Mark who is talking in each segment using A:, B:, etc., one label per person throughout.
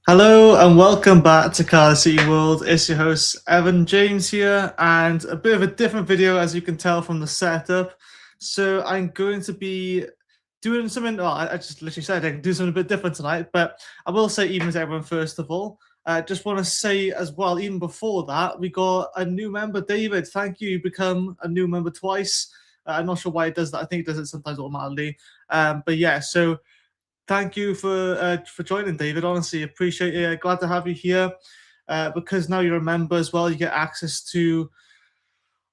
A: Hello and welcome back to Cardiff City World. It's your host Evan James here, and a bit of a different video as you can tell from the setup. So I'm going to be doing something. Well, I just literally said I can do something a bit different tonight, but I will say even to everyone first of all. Just want to say as well, even before that, we got a new member, David. Thank you. You become a new member twice. I'm not sure why it does that. I think it does it sometimes automatically. But yeah, so thank you for joining, David. Honestly, appreciate it. Glad to have you here because now you're a member as well. You get access to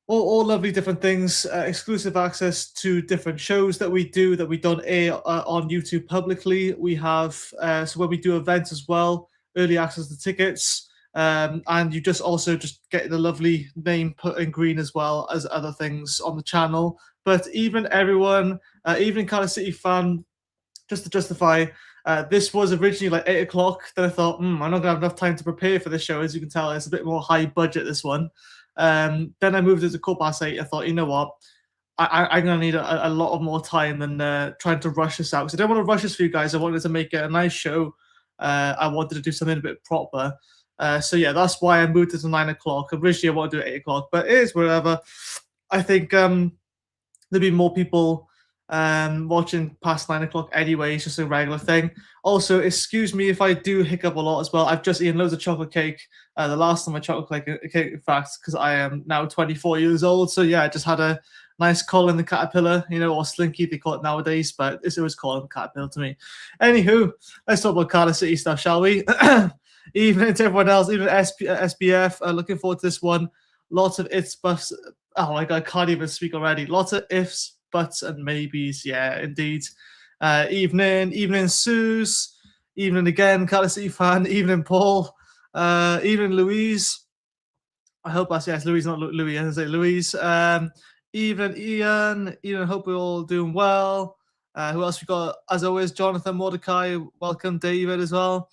A: all lovely different things, exclusive access to different shows that we do that we don't air on YouTube publicly. We have so when we do events as well, early access to tickets. And you just also just get the lovely name put in green as well as other things on the channel. But even everyone, even Cardiff City fan, just to justify, this was originally like 8 o'clock. Then I thought, I'm not gonna have enough time to prepare for this show. As you can tell, it's a bit more high budget, this one. Then I moved it to 8:15. I thought, you know what? I'm gonna need a lot of more time than trying to rush this out. Because I don't want to rush this for you guys. I wanted to make it a nice show. I wanted to do something a bit proper. So yeah, that's why I moved it to 9 o'clock. Originally, I wanted to do it 8 o'clock, but it is whatever. I think there'll be more people watching past 9 o'clock anyway. It's just a regular thing. Also, excuse me if I do hiccup a lot as well. I've just eaten loads of chocolate cake. The last time I chocolate cake, in fact, because I am now 24 years old. So yeah, I just had a nice Colin the Caterpillar, or Slinky they call it nowadays, but it's always Colin the Caterpillar to me. Anywho, let's talk about Cardiff City stuff, shall we? Even to everyone else, even SBF, looking forward to this one. Lots of ifs, buts. Oh my god, I can't even speak already. Lots of ifs, buts, and maybes. Yeah, indeed. Evening, Suze. Evening again, Cardiff City fan. Evening, Paul. Evening, Louise. I hope that's yes, Louise, not Louis. I say Louise. Evening, Ian. Evening, hope we're all doing well. Who else we got? As always, Jonathan, Mordecai. Welcome, David, as well.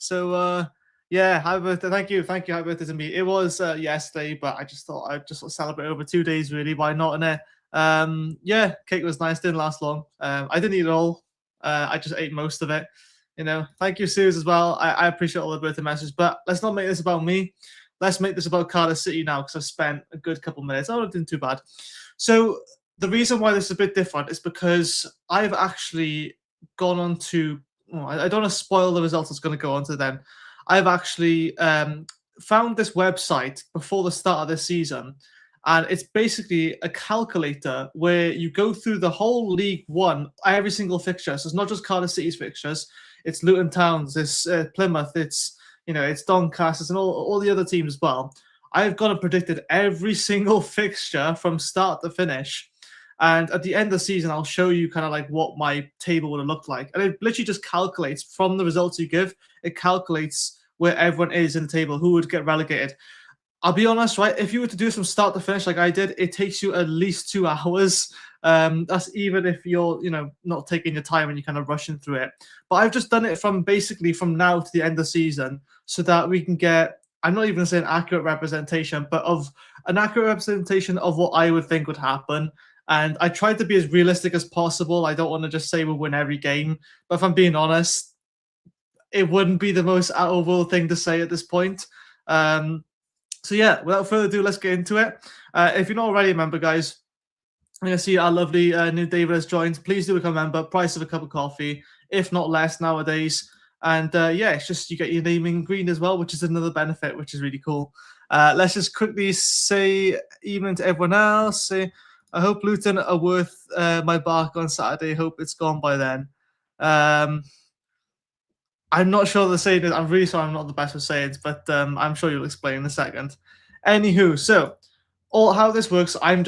A: So, yeah, happy birthday. Thank you. Happy birthday to me. It was yesterday, but I just thought I'd just celebrate over 2 days, really. Why not? In it. Yeah, cake was nice. Didn't last long. I didn't eat it all. I just ate most of it. Thank you, Suze, as well. I appreciate all the birthday messages, but let's not make this about me. Let's make this about Cardiff City now, because I've spent a good couple minutes. Oh, it didn't too bad. So the reason why this is a bit different is because I've actually gone on to. I don't want to spoil the results. It's going to go on to them. I've actually found this website before the start of this season, and it's basically a calculator where you go through the whole League One, every single fixture. So it's not just Cardiff City's fixtures; it's Luton Town's, it's Plymouth, it's Doncaster's, and all the other teams as well. I've got and predicted every single fixture from start to finish. And at the end of the season, I'll show you kind of like what my table would have looked like. And it literally just calculates from the results you give. It calculates where everyone is in the table, who would get relegated. I'll be honest, right? If you were to do some start to finish like I did, it takes you at least 2 hours. That's even if you're, not taking your time and you're kind of rushing through it. But I've just done it from now to the end of the season so that we can get, I'm not even going to say an accurate representation, but of an accurate representation of what I would think would happen. And I tried to be as realistic as possible. I don't want to just say we'll win every game. But if I'm being honest, it wouldn't be the most out-of-world thing to say at this point. So yeah, without further ado, let's get into it. If you're not already a member, guys, I'm going to see our lovely new David has joined. Please do become a member. Price of a cup of coffee, if not less nowadays. And yeah, it's just you get your name in green as well, which is another benefit, which is really cool. Let's just quickly say evening to everyone else. Say, I hope Luton are worth my bark on Saturday. Hope it's gone by then. I'm not sure the saying is. I'm really sorry I'm not the best with sayings, but I'm sure you'll explain in a second. Anywho, so how this works, I've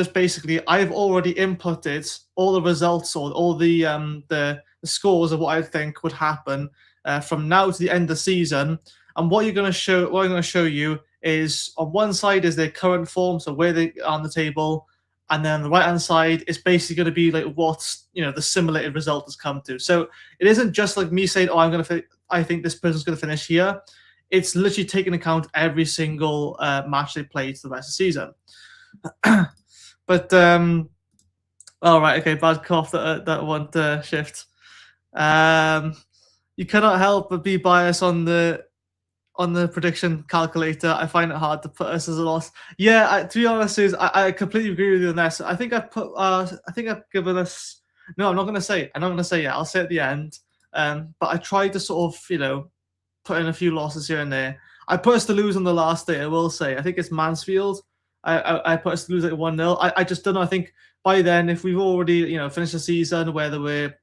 A: already inputted all the results or all the scores of what I think would happen from now to the end of the season. And what I'm going to show you is on one side is their current form, so where they are on the table. And then on the right-hand side, it's basically going to be like what's the simulated result has come to. So it isn't just like me saying, I think this person's going to finish here. It's literally taking account every single match they played to the rest of the season. But all right, okay, bad cough that won't shift. Yeah, you cannot help but be biased on the prediction calculator. I find it hard to put us as a loss. Yeah, to be honest, I completely agree with you on this. I think I've given us. No, I'm not going to say it. I'm not going to say it. I'll say it at the end. But I tried to sort of, put in a few losses here and there. I put us to lose on the last day, I will say. I think it's Mansfield. I put us to lose like 1-0. I just don't know. I think by then, if we've already, finished the season, whether we're,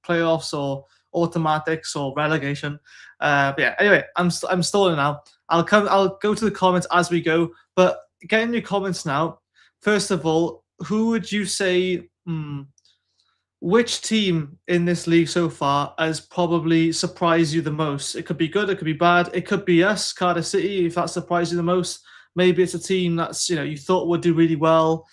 A: playoffs or automatics or relegation. But yeah, anyway, I'm stalling now. I'll go to the comments as we go. But getting your comments now. First of all, who would you say, which team in this league so far has probably surprised you the most? It could be good, it could be bad. It could be us, Cardiff City, if that surprised you the most. Maybe it's a team that's, you thought would do really well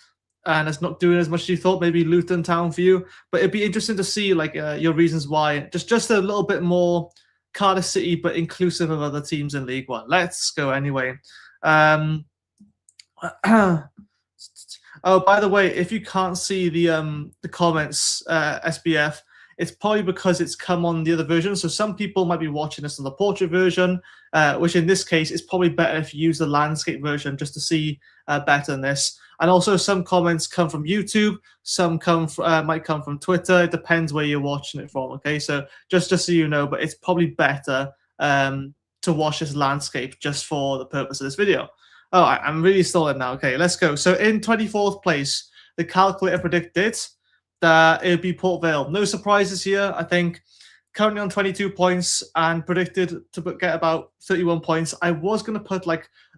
A: and it's not doing as much as you thought. Maybe Luton Town for you. But it'd be interesting to see your reasons why. Just a little bit more Cardiff City, but inclusive of other teams in League One. Let's go anyway. Oh, by the way, if you can't see the comments, SBF, it's probably because it's come on the other version. So some people might be watching this on the portrait version, which in this case is probably better if you use the landscape version just to see better than this. And also some comments come from YouTube, some might come from Twitter. It depends where you're watching it from. Okay, so just so you know, but it's probably better to watch this landscape just for the purpose of this video. Oh, I'm really stalling now. Okay, let's go. So in 24th place, the calculator predicted that it would be Port Vale. No surprises here. I think currently on 22 points and predicted to get about 31 points. I was going to put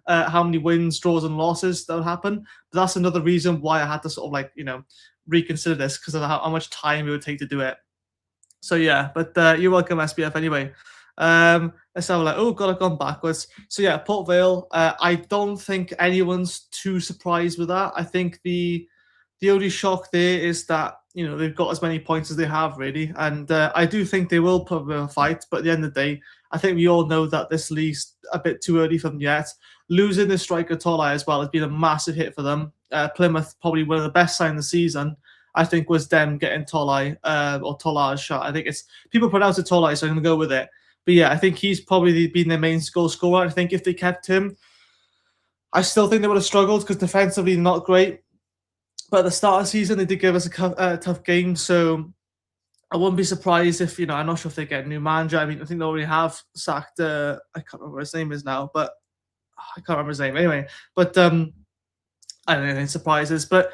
A: how many wins, draws, and losses that would happen. But that's another reason why I had to sort of reconsider this because of how much time it would take to do it. So yeah, but you're welcome, SBF, anyway. Let's have a look. Oh god, I've gone backwards. So yeah, Port Vale. I don't think anyone's too surprised with that. I think the only shock there is that they've got as many points as they have really, and I do think they will put up a fight. But at the end of the day, I think we all know that this league's a bit too early for them yet. Losing the striker Tolai as well has been a massive hit for them. Plymouth, probably one of the best signs of the season, I think, was them getting Tolai or Tolai's shot. I think it's people pronounce it Tolai, so I'm going to go with it. But yeah, I think he's probably been their main goal scorer. I think if they kept him, I still think they would have struggled because defensively not great. But at the start of the season, they did give us a tough game. So I wouldn't be surprised if, I'm not sure if they get a new manager. I mean, I think they already have sacked, I can't remember what his name is now, but I can't remember his name anyway. But I don't know any surprises. But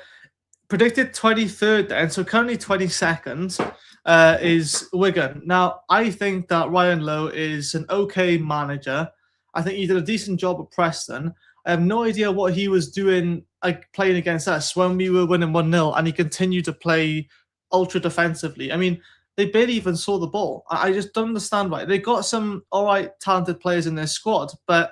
A: predicted 23rd then, so currently 22nd. Is Wigan. Now, I think that Ryan Lowe is an okay manager. I think he did a decent job at Preston. I have no idea what he was doing playing against us when we were winning 1-0 and he continued to play ultra defensively. I mean, they barely even saw the ball. I just don't understand why. They got some all right talented players in their squad, but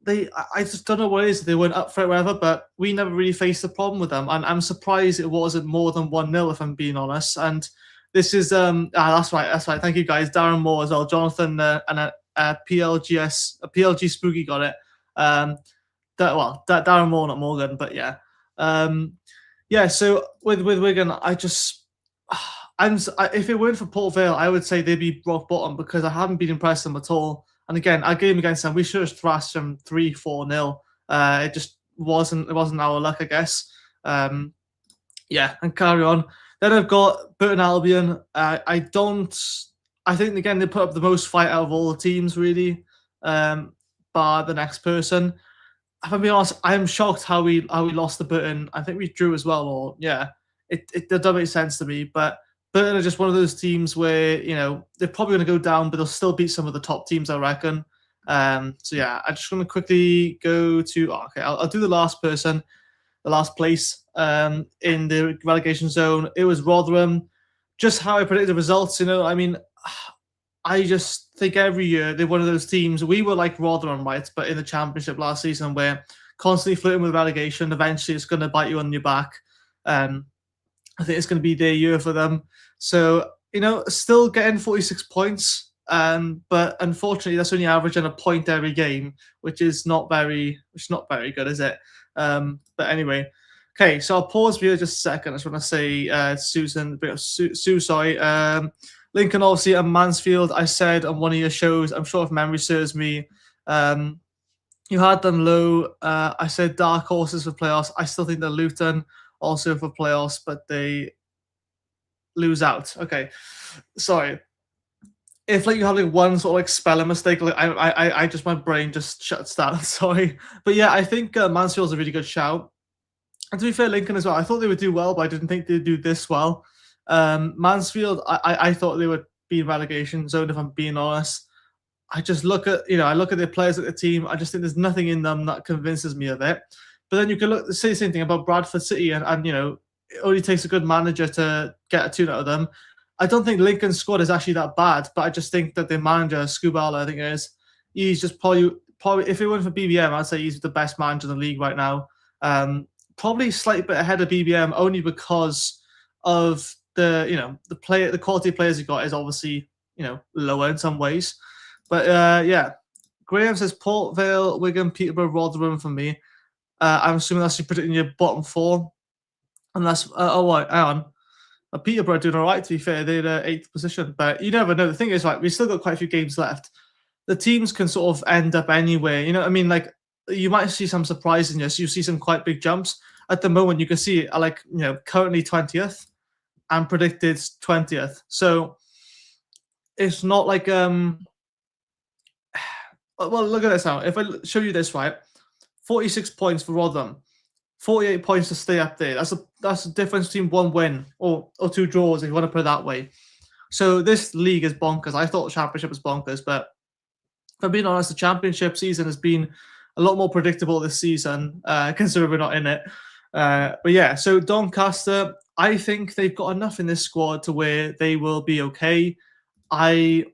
A: I just don't know what it is. They weren't up for it, whatever, but we never really faced a problem with them. And I'm surprised it wasn't more than 1-0, if I'm being honest. And this is that's right. Thank you guys, Darren Moore as well, Jonathan and PLG Spooky got it. Darren Moore, not Morgan, but yeah, yeah. So with Wigan, if it weren't for Port Vale, I would say they'd be rock bottom because I haven't been impressed them at all. And again, our game against them, we should have thrashed them 3-4-0. It just wasn't our luck, I guess. Yeah, and carry on. Then I've got Burton Albion. I think, again, they put up the most fight out of all the teams, really, bar the next person. If I'm being honest, I'm shocked how we lost to Burton. I think we drew as well, or yeah, it doesn't make sense to me. But Burton are just one of those teams where, they're probably going to go down, but they'll still beat some of the top teams, I reckon. So yeah, I'm just going to quickly go to, I'll do the last person. The last place in the relegation zone. It was Rotherham. Just how I predicted the results, I mean, I just think every year they're one of those teams. We were like Rotherham, right? But in the Championship last season, where constantly flirting with relegation, eventually it's going to bite you on your back. I think it's going to be their year for them. So, still getting 46 points. But unfortunately, that's only averaging a point every game, which is not very good, is it? But anyway, okay, so I'll pause here just a second. I just want to say, Sue, sorry. Lincoln, obviously, and Mansfield, I said on one of your shows, I'm sure if memory serves me, you had them low. I said dark horses for playoffs. I still think they're Luton also for playoffs, but they lose out. Okay, sorry. If like you have like one sort of like spelling mistake, like I just my brain just shuts down. Sorry, but yeah, I think Mansfield's a really good shout. And to be fair, Lincoln as well. I thought they would do well, but I didn't think they'd do this well. Mansfield, I thought they would be in relegation zone. If I'm being honest, I just look at I look at the players at the team. I just think there's nothing in them that convinces me of it. But then you can say the same thing about Bradford City, and it only takes a good manager to get a tune out of them. I don't think Lincoln's squad is actually that bad, but I just think that their manager, Scubala, I think it is, he's just probably if it weren't for BBM, I'd say he's the best manager in the league right now. Probably slightly bit ahead of BBM only because of the quality of players he got is obviously lower in some ways. But yeah, Graham says Port Vale, Wigan, Peterborough, Rotherham for me. I'm assuming that's you predicting your bottom four. Unless, hang on. Peterborough doing all right, to be fair. They're in 8th position. But you never know. The thing is, we've still got quite a few games left. The teams can sort of end up anywhere. You know what I mean? Like, you might see some surprisiness. You see some quite big jumps. At the moment, you can see, currently 20th and predicted 20th. So, it's not like, well, look at this now. If I show you this, right? 46 points for Rotherham. 48 points to stay up there. That's the difference between one win or 2 draws, if you want to put it that way. So this league is bonkers. I thought the Championship was bonkers, but if I'm being honest, the Championship season has been a lot more predictable this season, considering we're not in it. But yeah, so Doncaster, I think they've got enough in this squad to where they will be okay. I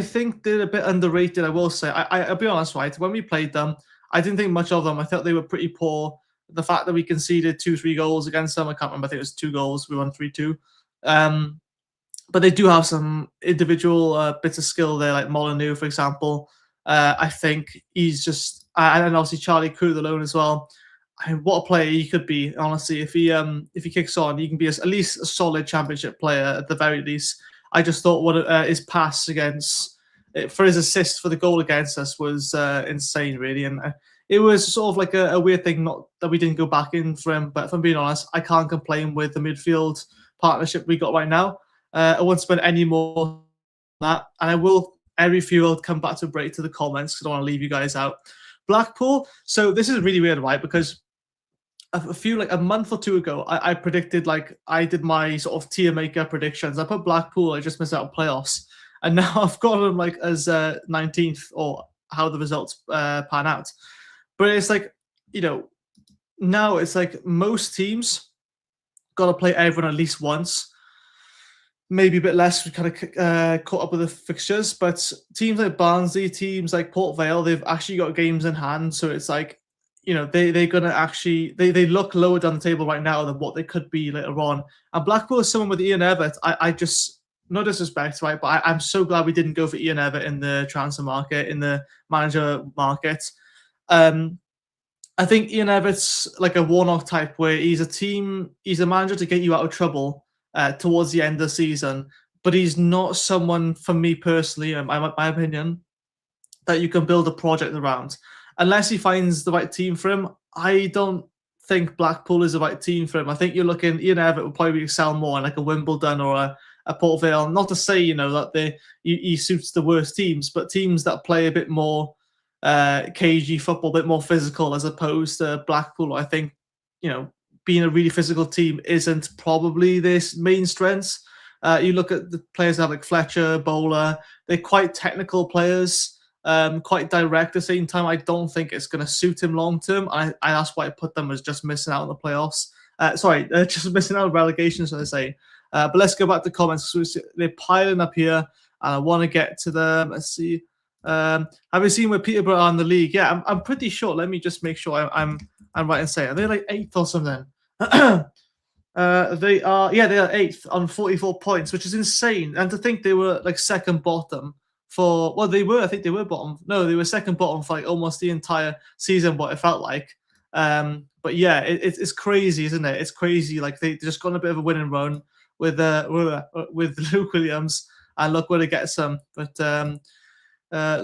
A: think they're a bit underrated, I will say. I'll be honest, right? When we played them, I didn't think much of them. I thought they were pretty poor. The fact that we conceded 2-3 goals against them, I can't remember. I think it was 2 goals. We won 3-2. But they do have some individual bits of skill there, like Molyneux, for example. I think he's just, and obviously Charlie Crew, the loan as well. I mean, what a player he could be, honestly. If he kicks on, he can be at least a solid Championship player at the very least. I just thought what his pass against, for his assist for the goal against us was insane, really. And it was sort of like a weird thing, not that we didn't go back in for him. But if I'm being honest, I can't complain with the midfield partnership we got right now. I won't spend any more on that. And I will, every few, I'll come back to break to the comments because I don't want to leave you guys out. Blackpool. So this is really weird, right? Because a month or 2 ago, I predicted, I did my sort of tier maker predictions. I put Blackpool, I just missed out on playoffs. And now I've got them as 19th, or how the results pan out. But it's now it's like most teams got to play everyone at least once. Maybe a bit less, we kind of caught up with the fixtures. But teams like Barnsley, teams like Port Vale, they've actually got games in hand. So it's like, they're going to actually, they look lower down the table right now than what they could be later on. And Blackpool is someone with Ian Evatt. I just, no disrespect, right? But I'm so glad we didn't go for Ian Evatt in the transfer market, in the manager market. I think Ian Evatt's like a Warnock type, where he's a manager to get you out of trouble towards the end of the season. But he's not someone, for me personally, in my opinion, that you can build a project around. Unless he finds the right team for him, I don't think Blackpool is the right team for him. I think you're looking, Ian Evatt would probably excel more in like a Wimbledon or a Port Vale. Not to say, that he suits the worst teams, but teams that play a bit more cagey football, a bit more physical, as opposed to Blackpool. I think, being a really physical team isn't probably their main strengths. You look at the players that have like Fletcher, Bowler, they're quite technical players. Quite direct at the same time. I don't think it's going to suit him long term. I that's why I put them as just missing out on the playoffs. Just missing out on relegation, so to say. But let's go back to comments. They're piling up here, and I want to get to them. Let's see. Have you seen where Peterborough are in the league? Yeah, I'm pretty sure. Let me just make sure I'm right in saying. Are they like 8th or something? They are 8th on 44 points, which is insane. And to think they were like second bottom. I think they were bottom. No, they were second bottom for like almost the entire season, what it felt like. But yeah, it's crazy, isn't it? It's crazy. Like they just got on a bit of a winning run. with Luke Williams, and look where it gets them. But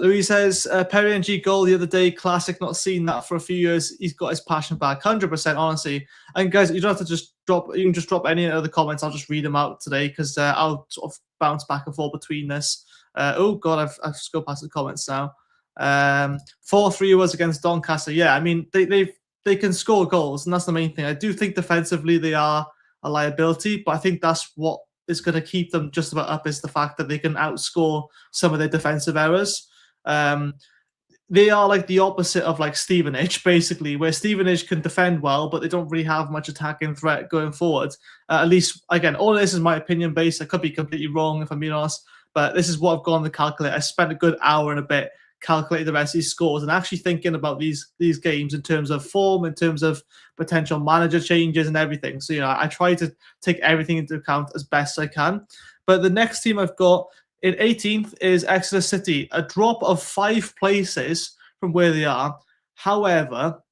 A: Louis says Perry and G goal the other day, classic. Not seen that for a few years. He's got his passion back, 100%. Honestly, and guys, you don't have to just drop. You can just drop any other comments. I'll just read them out today because I'll sort of bounce back and forth between this. Oh God, I've just go past the comments now. 4-3 was against Doncaster. Yeah, I mean they can score goals, and that's the main thing. I do think defensively they are a liability, but I think that's what is going to keep them just about up is the fact that they can outscore some of their defensive errors. They are like the opposite of like Stevenage, basically, where Stevenage can defend well, but they don't really have much attacking threat going forward. At least, again, all this is my opinion based. I could be completely wrong if I'm being honest, but this is what I've gone to calculate. I spent a good hour and a bit calculating the rest of these scores and actually thinking about these games in terms of form, in terms of potential manager changes and everything. So, I try to take everything into account as best I can. But the next team I've got in 18th is Exeter City, a drop of 5 places from where they are. However,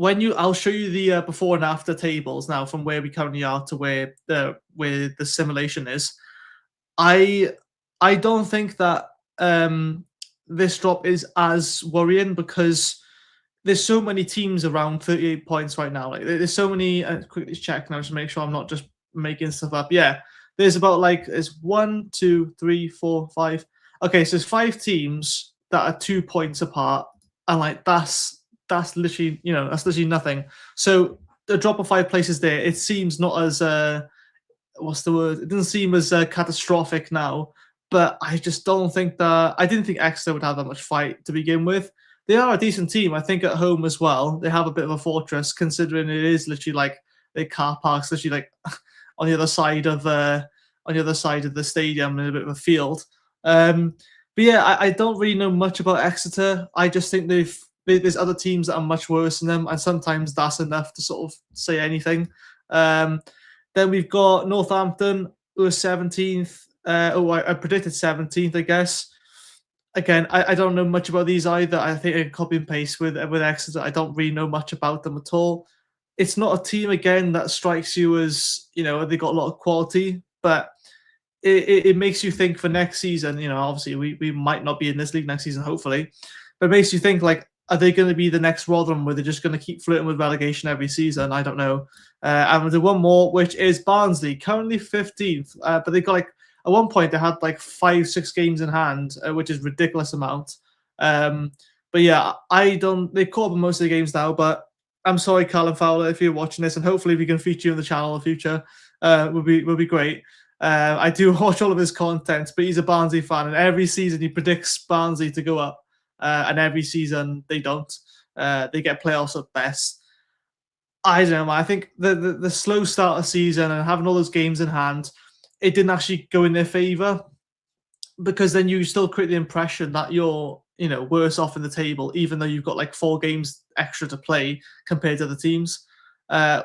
A: I'll show you the before and after tables now from where we currently are to where the simulation is. I don't think that this drop is as worrying because there's so many teams around 38 points right now. Like there's so many. Quickly check now to make sure I'm not just making stuff up. Yeah, there's about it's 1, 2, 3, 4, 5. Okay, so there's 5 teams that are 2 points apart, and that's literally that's literally nothing. So the drop of 5 places there, it seems not as what's the word? It doesn't seem as catastrophic now. But I just don't think that I didn't think Exeter would have that much fight to begin with. They are a decent team, I think, at home as well. They have a bit of a fortress, considering it is literally like their car parks, literally like on the other side of the stadium in a bit of a field. But yeah, I don't really know much about Exeter. I just think there's other teams that are much worse than them, and sometimes that's enough to sort of say anything. Then we've got Northampton, who are 17th. I predicted 17th, I guess. Again, I don't know much about these either. I think I can copy and paste with Exeter. I don't really know much about them at all. It's not a team, again, that strikes you as, they got a lot of quality, but it makes you think for next season, obviously we might not be in this league next season, hopefully, but it makes you think, are they going to be the next Rotherham where they're just going to keep flirting with relegation every season? I don't know. And we'll do one more, which is Barnsley, currently 15th, but they've got at one point, they had 5-6 games in hand, which is a ridiculous amount. But yeah, they caught up in most of the games now. But I'm sorry, Callum Fowler, if you're watching this, and hopefully we can feature you on the channel in the future. Will be great. I do watch all of his content, but he's a Barnsley fan, and every season he predicts Barnsley to go up, and every season they don't. They get playoffs at best. I don't know, man. I think the slow start of the season and having all those games in hand, it didn't actually go in their favour because then you still create the impression that you're, worse off in the table, even though you've got 4 games extra to play compared to the teams.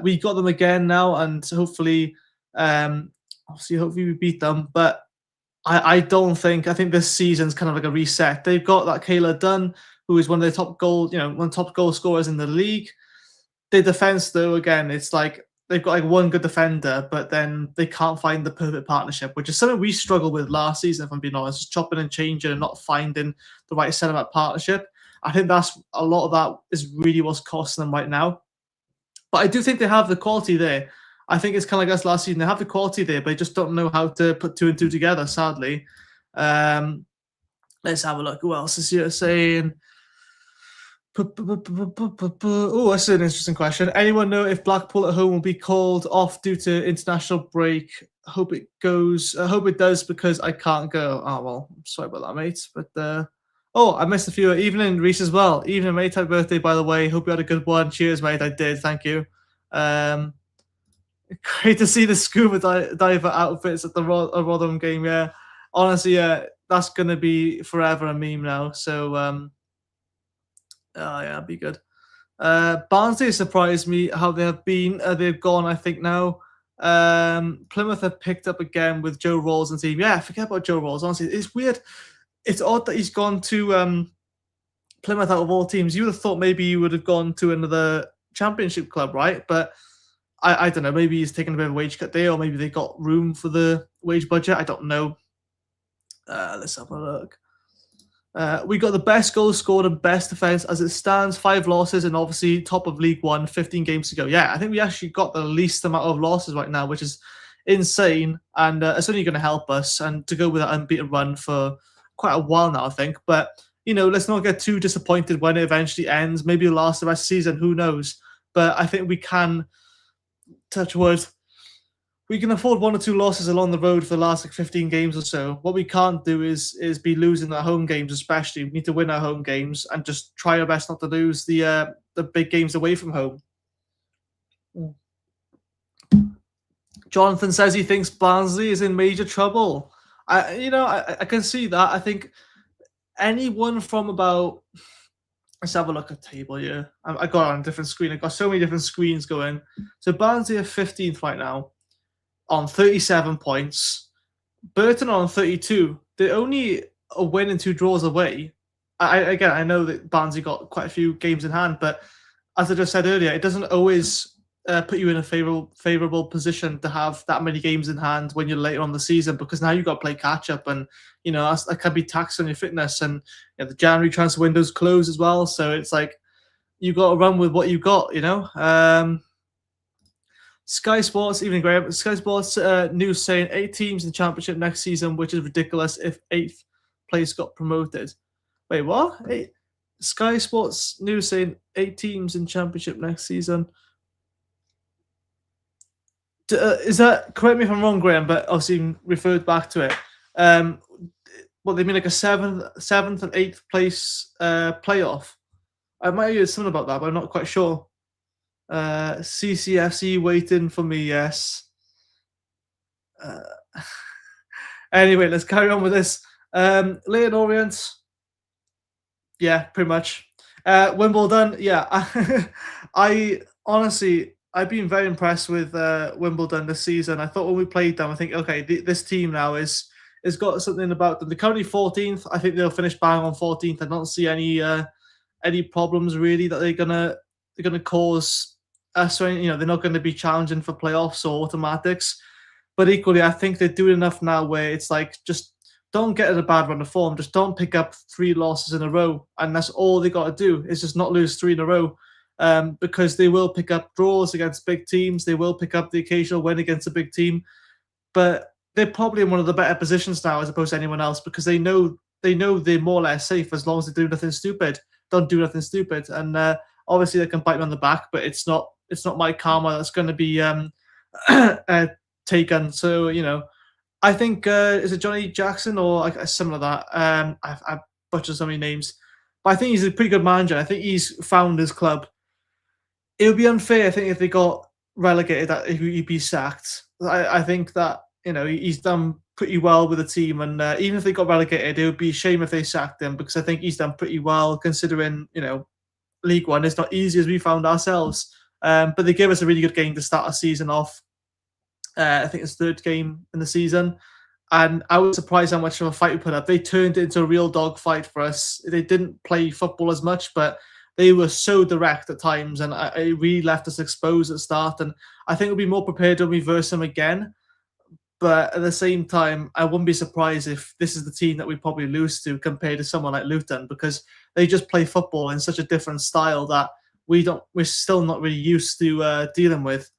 A: We got them again now, and hopefully we beat them. But I think this season's kind of like a reset. They've got that Kayla Dunn, who is one of the top one of the top goal scorers in the league. Their defense, though, again, it's they've got one good defender, but then they can't find the perfect partnership, which is something we struggled with last season, if I'm being honest, just chopping and changing and not finding the right centre-back partnership. I think that's a lot of that is really what's costing them right now. But I do think they have the quality there. I think it's kind of like us last season. They have the quality there, but they just don't know how to put 2 and 2 together, sadly. Let's have a look. Who else is here saying? Oh, that's an interesting question. Anyone know if Blackpool at home will be called off due to international break? Hope it does because I can't go. Oh well, sorry about that, mate. But I missed a few. Evening, Reese as well. Evening, mate. Happy birthday, by the way. Hope you had a good one. Cheers, mate. I did. Thank you. Great to see the scuba diver outfits at the Rotherham game. Yeah, honestly, yeah, that's gonna be forever a meme now. So yeah, it'd be good. Barnsley surprised me how they have been. They've gone, I think, now. Plymouth have picked up again with Joe Rawls and team. Yeah, forget about Joe Rawls. Honestly, it's weird. It's odd that he's gone to Plymouth out of all teams. You would have thought maybe you would have gone to another championship club, right? But I don't know, maybe he's taking a bit of a wage cut there, or maybe they got room for the wage budget. I don't know. Let's have a look. We got the best goals scored and best defense as it stands, 5 losses, and obviously top of League One, 15 games to go. Yeah, I think we actually got the least amount of losses right now, which is insane, and it's only going to help us and to go with that unbeaten run for quite a while now, I think. But let's not get too disappointed when it eventually ends. Maybe it'll last the rest of the season, who knows? But I think we can, touch wood, we can afford 1 or 2 losses along the road for the last 15 games or so. What we can't do is be losing our home games, especially. We need to win our home games and just try our best not to lose the big games away from home. Jonathan says he thinks Barnsley is in major trouble. I can see that. I think anyone from about... Let's have a look at the table here. I got it on a different screen. I've got so many different screens going. So Barnsley are 15th right now on 37 points. Burton on 32. They're only a win and 2 draws away. I know that Barnsley got quite a few games in hand, but as I just said earlier, it doesn't always put you in a favorable position to have that many games in hand when you're later on the season, because now you've got to play catch up, and that can be taxed on your fitness. And the January transfer window's closed as well, so it's like you got to run with what you got. Sky Sports, evening Graham. Sky Sports news saying 8 teams in the Championship next season, which is ridiculous if 8th place got promoted. Wait, what? Sky Sports news saying 8 teams in Championship next season. Is that, correct me if I'm wrong, Graham, but obviously referred back to it. What they mean, like a 7th and 8th place playoff? I might hear something about that, but I'm not quite sure. CCFC waiting for me, yes. Anyway, let's carry on with this. Leyton Orient, yeah, pretty much. Wimbledon, yeah. I honestly, I've been very impressed with Wimbledon this season. I thought when we played them, I think, okay, this team now has got something about them. They're currently 14th. I think they'll finish bang on 14th. I don't see any problems really that they're gonna cause us. They're not going to be challenging for playoffs or automatics. But equally, I think they're doing enough now where it's like, just don't get in a bad run of form. Just don't pick up 3 losses in a row, and that's all they got to do is just not lose 3 in a row. Because they will pick up draws against big teams. They will pick up the occasional win against a big team, but they're probably in one of the better positions now as opposed to anyone else, because they know they're more or less safe as long as they do nothing stupid. Don't do nothing stupid, and obviously they can bite me on the back, but it's not my karma that's going to be taken. So I think is it Johnny Jackson or something like that? I've butchered so many names, but I think he's a pretty good manager. I think he's found his club. It would be unfair, I think, if they got relegated that he'd be sacked. I think that he's done pretty well with the team, and even if they got relegated, it would be a shame if they sacked him, because I think he's done pretty well considering League One is not easy as we found ourselves. But they gave us a really good game to start our season off. I think it's 3rd game in the season, and I was surprised how much of a fight we put up. They turned it into a real dog fight for us. They didn't play football as much, but they were so direct at times, and it really left us exposed at the start. And I think we'll be more prepared when we verse them again. But at the same time, I wouldn't be surprised if this is the team that we probably lose to compared to someone like Luton, because they just play football in such a different style that we're still not really used to dealing with.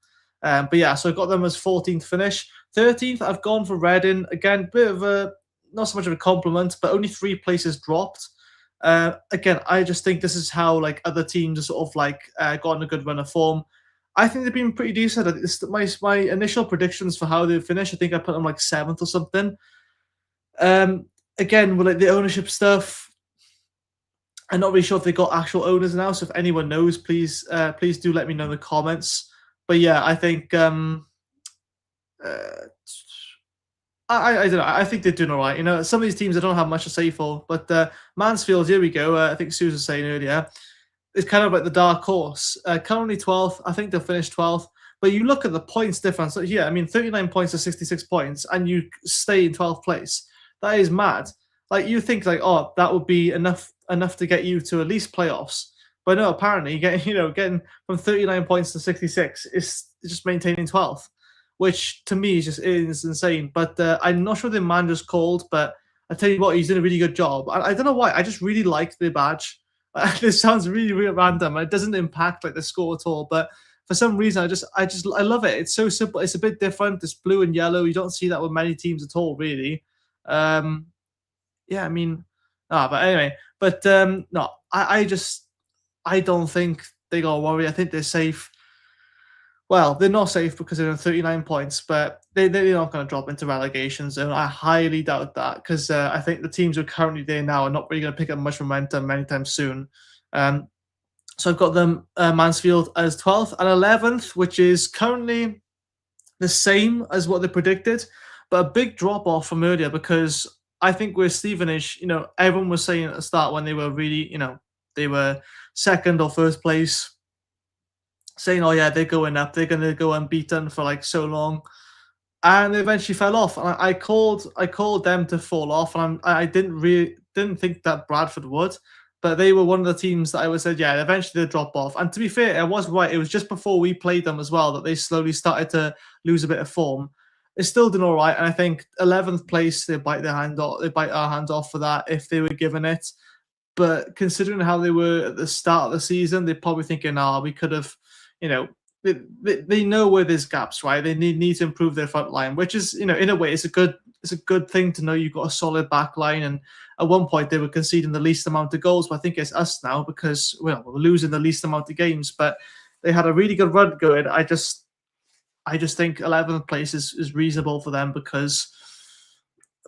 A: But yeah, so I got them as 14th finish. 13th, I've gone for Reading. Again, bit of a, not so much of a compliment, but only 3 places dropped. Again, I just think this is how other teams are sort of gotten a good run of form. I think they've been pretty decent. My initial predictions for how they finish, I think I put them 7th or something. Again, with the ownership stuff, I'm not really sure if they got actual owners now. So if anyone knows, please do let me know in the comments. But yeah, I think I don't know. I think they're doing all right. Some of these teams I don't have much to say for, but Mansfield, here we go. I think Susan was saying earlier, it's kind of like the dark horse. Currently 12th. I think they'll finish 12th. But you look at the points difference. Yeah, I mean, 39 points to 66 points, and you stay in 12th place. That is mad. You think oh, that would be enough to get you to at least playoffs. But no, apparently getting from 39 points to 66 is just maintaining 12th, which to me is insane. But I'm not sure the manager's called, but I tell you what, he's doing a really good job. I don't know why. I just really like the badge. This sounds really, really random. It doesn't impact like the score at all, but for some reason, I love it. It's so simple. It's a bit different. It's blue and yellow. You don't see that with many teams at all, really. Yeah, I mean, but anyway, but no, I don't think they got to worry. I think they're safe. Well, they're not safe because they're on 39 points, but they're not going to drop into relegation zone. I highly doubt that because I think the teams who are currently there now are not really going to pick up much momentum anytime soon. So I've got them Mansfield as 12th and 11th, which is currently the same as what they predicted, but a big drop off from earlier because I think with Stevenage, everyone was saying at the start when they were really, they were second or first place, saying, oh yeah, they're going up, they're going to go unbeaten for like so long, and they eventually fell off. And I called them to fall off, and I didn't think that Bradford would, but they were one of the teams that I would say, yeah, eventually they'll drop off. And to be fair, I was right. It was just before we played them as well that they slowly started to lose a bit of form. It's still doing all right, and I think 11th place, they bite our hand off for that if they were given it. But considering how they were at the start of the season, they're probably thinking, we could have, they know where there's gaps, right? They need to improve their front line, which is, in a way, it's a good thing to know you've got a solid back line. And at one point they were conceding the least amount of goals, but I think it's us now because we're losing the least amount of games. But they had a really good run going. I just think 11th place is reasonable for them because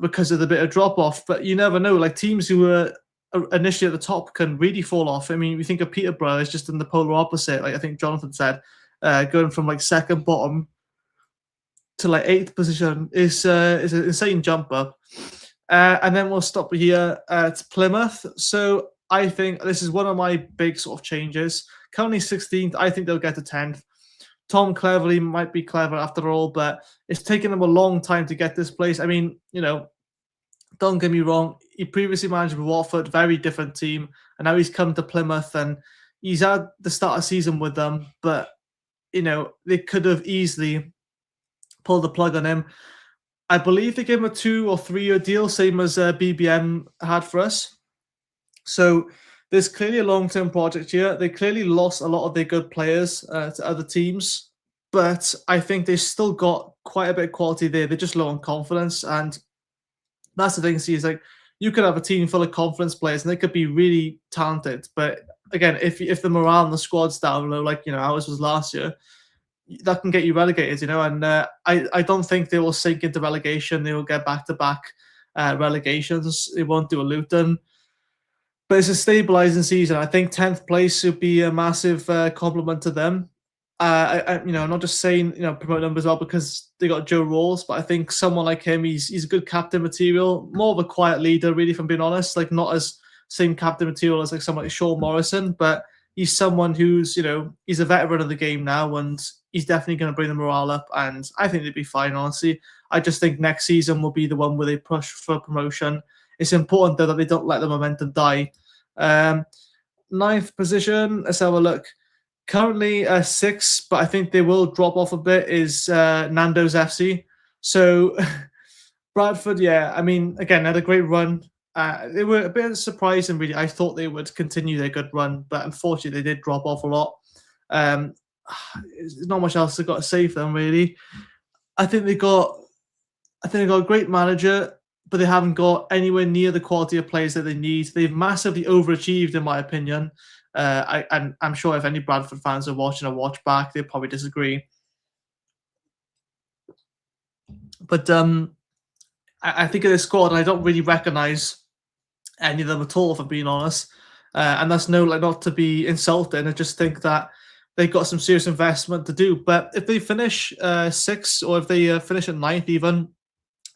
A: of the bit of drop off. But you never know. Like teams who were initially at the top can really fall off. I mean, we think of Peterborough as just in the polar opposite. Like I think Jonathan said, going from like second bottom to like 8th position is an insane jump up. And then we'll stop here at Plymouth. So I think this is one of my big sort of changes. Currently 16th, I think they'll get to 10th. Tom Cleverley might be clever after all, but it's taken him a long time to get this place. I mean, don't get me wrong. He previously managed with Watford, very different team, and now he's come to Plymouth and he's had the start of season with them. But they could have easily pulled the plug on him. I believe they gave him a 2 or 3 year deal, same as BBM had for us. So there's clearly a long-term project here. They clearly lost a lot of their good players to other teams, but I think they've still got quite a bit of quality there. They're just low on confidence, and that's the thing. See, is like you could have a team full of confidence players, and they could be really talented. But again, if the morale in the squad's down low, like ours was last year, that can get you relegated. And I don't think they will sink into relegation. They will get back-to-back relegations. They won't do a Luton. But it's a stabilizing season. I think 10th place would be a massive compliment to them. I'm not just saying promote them as well because they got Joe Rawls, but I think someone like him, he's a good captain material, more of a quiet leader, really, if I'm being honest. Like not as same captain material as like someone like Sean Morrison, but he's someone who's he's a veteran of the game now, and he's definitely going to bring the morale up. And I think they'd be fine, honestly. I just think next season will be the one where they push for promotion. It's important, though, that they don't let the momentum die. 9th position, let's have a look. Currently 6th, but I think they will drop off a bit, is Nando's FC. So Bradford, yeah, I mean, again, had a great run. They were a bit surprising, really. I thought they would continue their good run, but unfortunately they did drop off a lot. There's not much else they've got to say for them, really. I think they got a great manager, but they haven't got anywhere near the quality of players that they need. They've massively overachieved, in my opinion. I'm sure if any Bradford fans are watching a watch back, they'll probably disagree. But I think of this squad, I don't really recognise any of them at all, if I'm being honest. And that's not to be insulting. I just think that they've got some serious investment to do. But if they finish 6th, or if they finish at 9th even,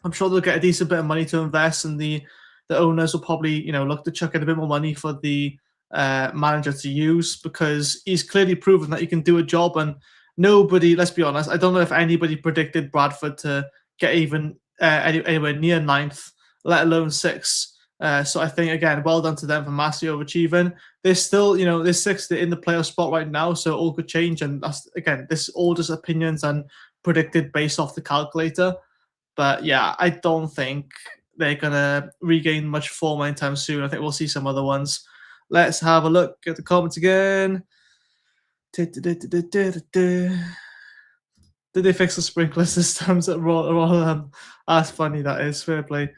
A: I'm sure they'll get a decent bit of money to invest, and the owners will probably, look to chuck in a bit more money for the manager to use, because he's clearly proven that he can do a job. And nobody, let's be honest, I don't know if anybody predicted Bradford to get even anywhere near 9th, let alone 6th. So I think again, well done to them for massively overachieving. They're still, they're sixth, they're in the playoff spot right now, so all could change. And that's again, this all just opinions and predicted based off the calculator. But yeah, I don't think they're gonna regain much form anytime soon. I think we'll see some other ones. Let's have a look at the comments again. Did they fix the sprinkler systems at Rotherham? That's funny. That is fair play.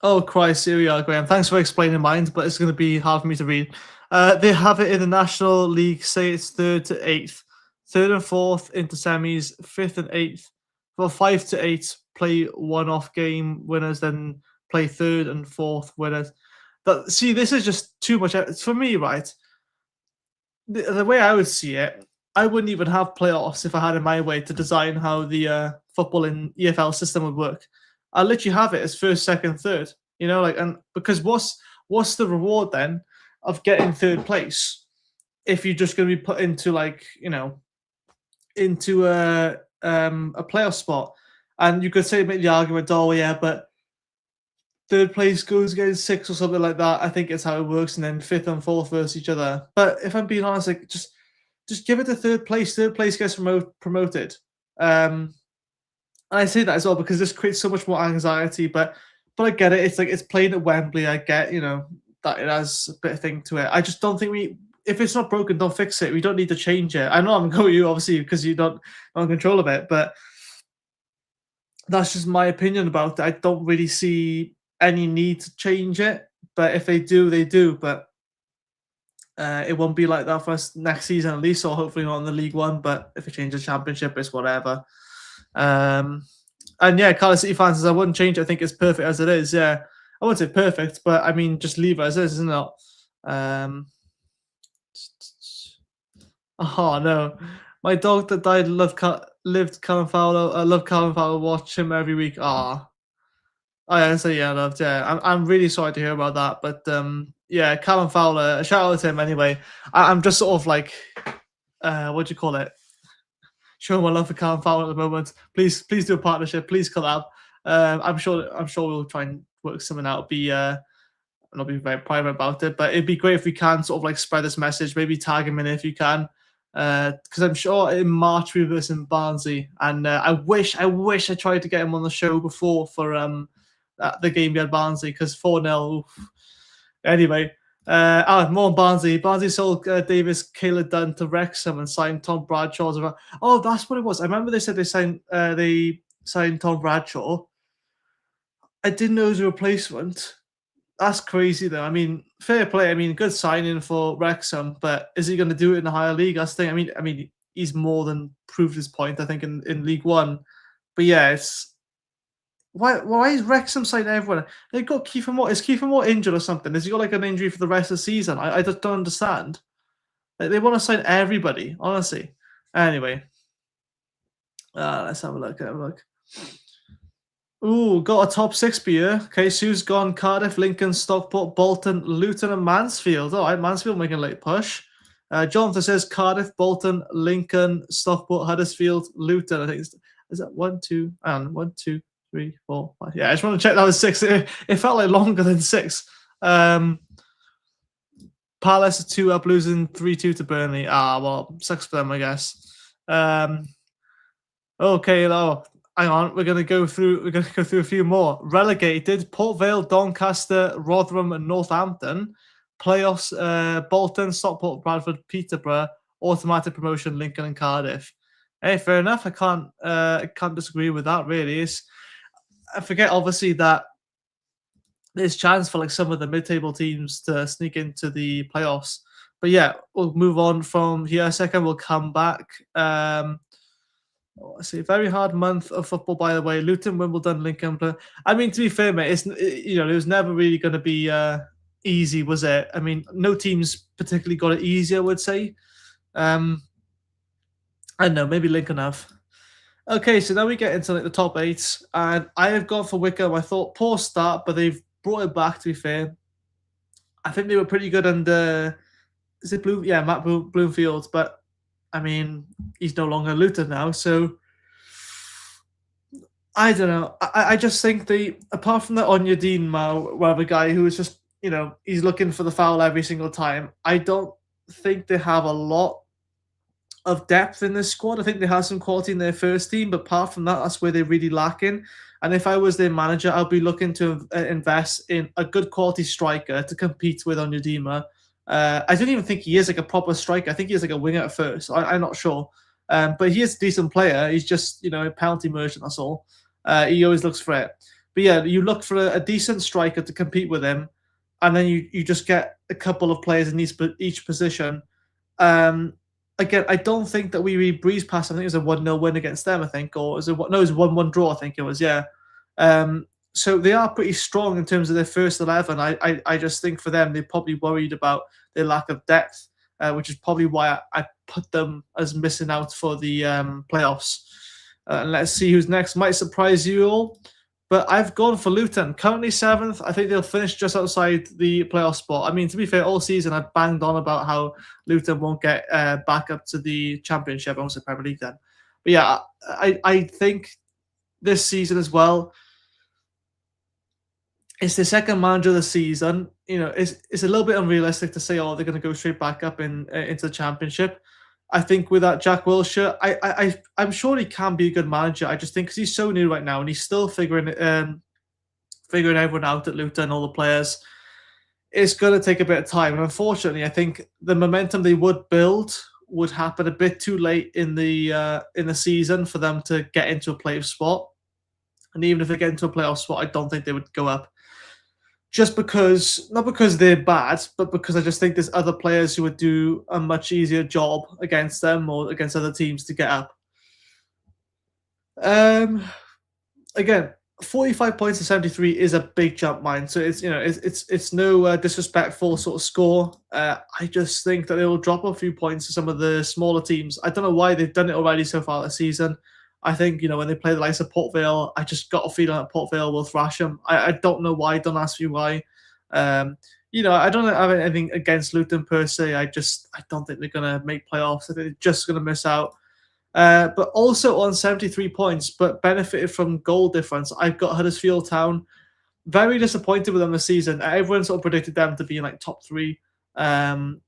A: Oh Christ, here we are, Graham. Thanks for explaining mine, but it's going to be hard for me to read. They have it in the National League. Say it's 3rd to 8th, 3rd and 4th into semis, 5th and 8th. Well, 5 to 8 play one-off game winners, then play 3rd and 4th winners. See, this is just too much for me, right? The way I would see it, I wouldn't even have playoffs if I had it my way to design how the football in EFL system would work. I literally have it as 1st, 2nd, 3rd. And because what's the reward then of getting 3rd place if you're just going to be put into into a playoff spot? And you could say make the argument, oh yeah, but 3rd place goes against 6th or something like that. I think it's how it works, and then 5th and 4th versus each other. But if I'm being honest, like just give it to 3rd place. 3rd place gets promoted. And I say that as well because this creates so much more anxiety. But I get it. It's like it's playing at Wembley. I get that it has a bit of thing to it. I just don't think if it's not broken, don't fix it. We don't need to change it. I know I'm going to you obviously because you don't have control of it, but that's just my opinion about it. I don't really see any need to change it. But if they do, they do. But it won't be like that for us next season at least, or hopefully not in the League One. But if it changes Championship, it's whatever. And yeah, Cardiff City fans, I wouldn't change it. I think it's perfect as it is. Yeah, I wouldn't say perfect, but I mean, just leave it as is, isn't it? Oh no, my dog that died lived Callum Fowler. I love Callum Fowler. Watch him every week. Ah, oh yeah, so yeah, I loved. Yeah, I'm really sorry to hear about that, but yeah, Callum Fowler. Shout out to him anyway. I'm just sort of like, what do you call it? Showing my love for Callum Fowler at the moment. Please do a partnership. Please collab. I'm sure we'll try and work something out. Not be very private about it, but it'd be great if we can sort of like spread this message. Maybe tag him in if you can, because I'm sure in March we versus Barnsley, and I wish I tried to get him on the show before for the game we had Barnsley because 4-0. Anyway. More on Barnsley. Barnsley sold Davis Caleb Dunn to Wrexham and signed Tom Bradshaw. Oh, that's what it was. I remember they said they signed Tom Bradshaw. I didn't know it was a replacement. That's crazy, though. I mean, fair play. I mean, good signing for Wrexham, but is he going to do it in the higher league? That's the thing. I mean, he's more than proved his point. I think in League One, but yeah, it's. Why is Wrexham signing everyone? They've got Kiefer Moore. Is Kiefer Moore injured or something? Has he got like an injury for the rest of the season? I just don't understand. Like, they want to sign everybody, honestly. Anyway, let's have a look. Ooh, got a top 6 beer. Okay, Sue's gone Cardiff, Lincoln, Stockport, Bolton, Luton, and Mansfield. All right, Mansfield making a late push. Jonathan says Cardiff, Bolton, Lincoln, Stockport, Huddersfield, Luton. I think is that 1, 2, and 1, 2. 3, 4, 5. Yeah, I just want to check that was 6. It felt like longer than 6. Palace 2 up, losing 3-2 to Burnley. Well, sucks for them, I guess. Okay, hang on. We're gonna go through a few more. Relegated: Port Vale, Doncaster, Rotherham, and Northampton. Playoffs: Bolton, Stockport, Bradford, Peterborough. Automatic promotion: Lincoln and Cardiff. Hey, fair enough. I can't disagree with that. Really, I forget obviously that there's chance for like some of the mid-table teams to sneak into the playoffs. But yeah, we'll move on from here a second. We'll come back. Let's see, very hard month of football, by the way. Luton, Wimbledon, Lincoln. I mean, to be fair, mate, it was never really going to be easy, was it? I mean, no teams particularly got it easy, I would say. I don't know, maybe Lincoln have. Okay, so now we get into like the top 8, and I have gone for Wickham. I thought poor start, but they've brought it back. To be fair, I think they were pretty good under. Is it Blue? Yeah, Matt Bloomfield. But I mean, he's no longer Luton now, so I don't know. I just think apart from the Onyedinma, whatever guy who is just, he's looking for the foul every single time. I don't think they have a lot of depth in this squad. I think they have some quality in their first team, but apart from that, that's where they're really lacking. And if I was their manager, I'd be looking to invest in a good quality striker to compete with Onyedinma. I don't even think he is like a proper striker. I think he is like a winger at first. I'm not sure. But he is a decent player. He's just, a penalty merchant, that's all. He always looks for it. But yeah, you look for a decent striker to compete with him, and then you just get a couple of players in each position. Again, I don't think that we really breezed past. I think it was a 1-0 win against them, I think, or was it no, it was a 1-1 draw, I think it was, yeah. So they are pretty strong in terms of their first 11. I just think for them, they're probably worried about their lack of depth, which is probably why I put them as missing out for the playoffs. And let's see who's next. Might surprise you all, but I've gone for Luton. Currently 7th. I think they'll finish just outside the playoff spot. I mean, to be fair, all season I've banged on about how Luton won't get back up to the Championship, almost the Premier League then. But yeah, I think this season as well, it's the second manager of the season. It's a little bit unrealistic to say, oh, they're going to go straight back up into the Championship. I think with that Jack Wilshere, I'm sure he can be a good manager. I just think because he's so new right now and he's still figuring everyone out at Luton, all the players, it's going to take a bit of time. And unfortunately, I think the momentum they would build would happen a bit too late in the season for them to get into a playoff spot. And even if they get into a playoff spot, I don't think they would go up. Just because, not because they're bad, but because I just think there's other players who would do a much easier job against them or against other teams to get up. Again, 45 points to 73 is a big jump, mine. So it's no disrespectful sort of score. I just think that they will drop a few points to some of the smaller teams. I don't know why they've done it already so far this season. I think, when they play the likes of Port Vale, I just got a feeling that Port Vale will thrash them. I don't know why. Don't ask me why. I don't have anything against Luton per se. I don't think they're going to make playoffs. I think they're just going to miss out. But also on 73 points, but benefited from goal difference, I've got Huddersfield Town. Very disappointed with them this season. Everyone sort of predicted them to be in like top 3. And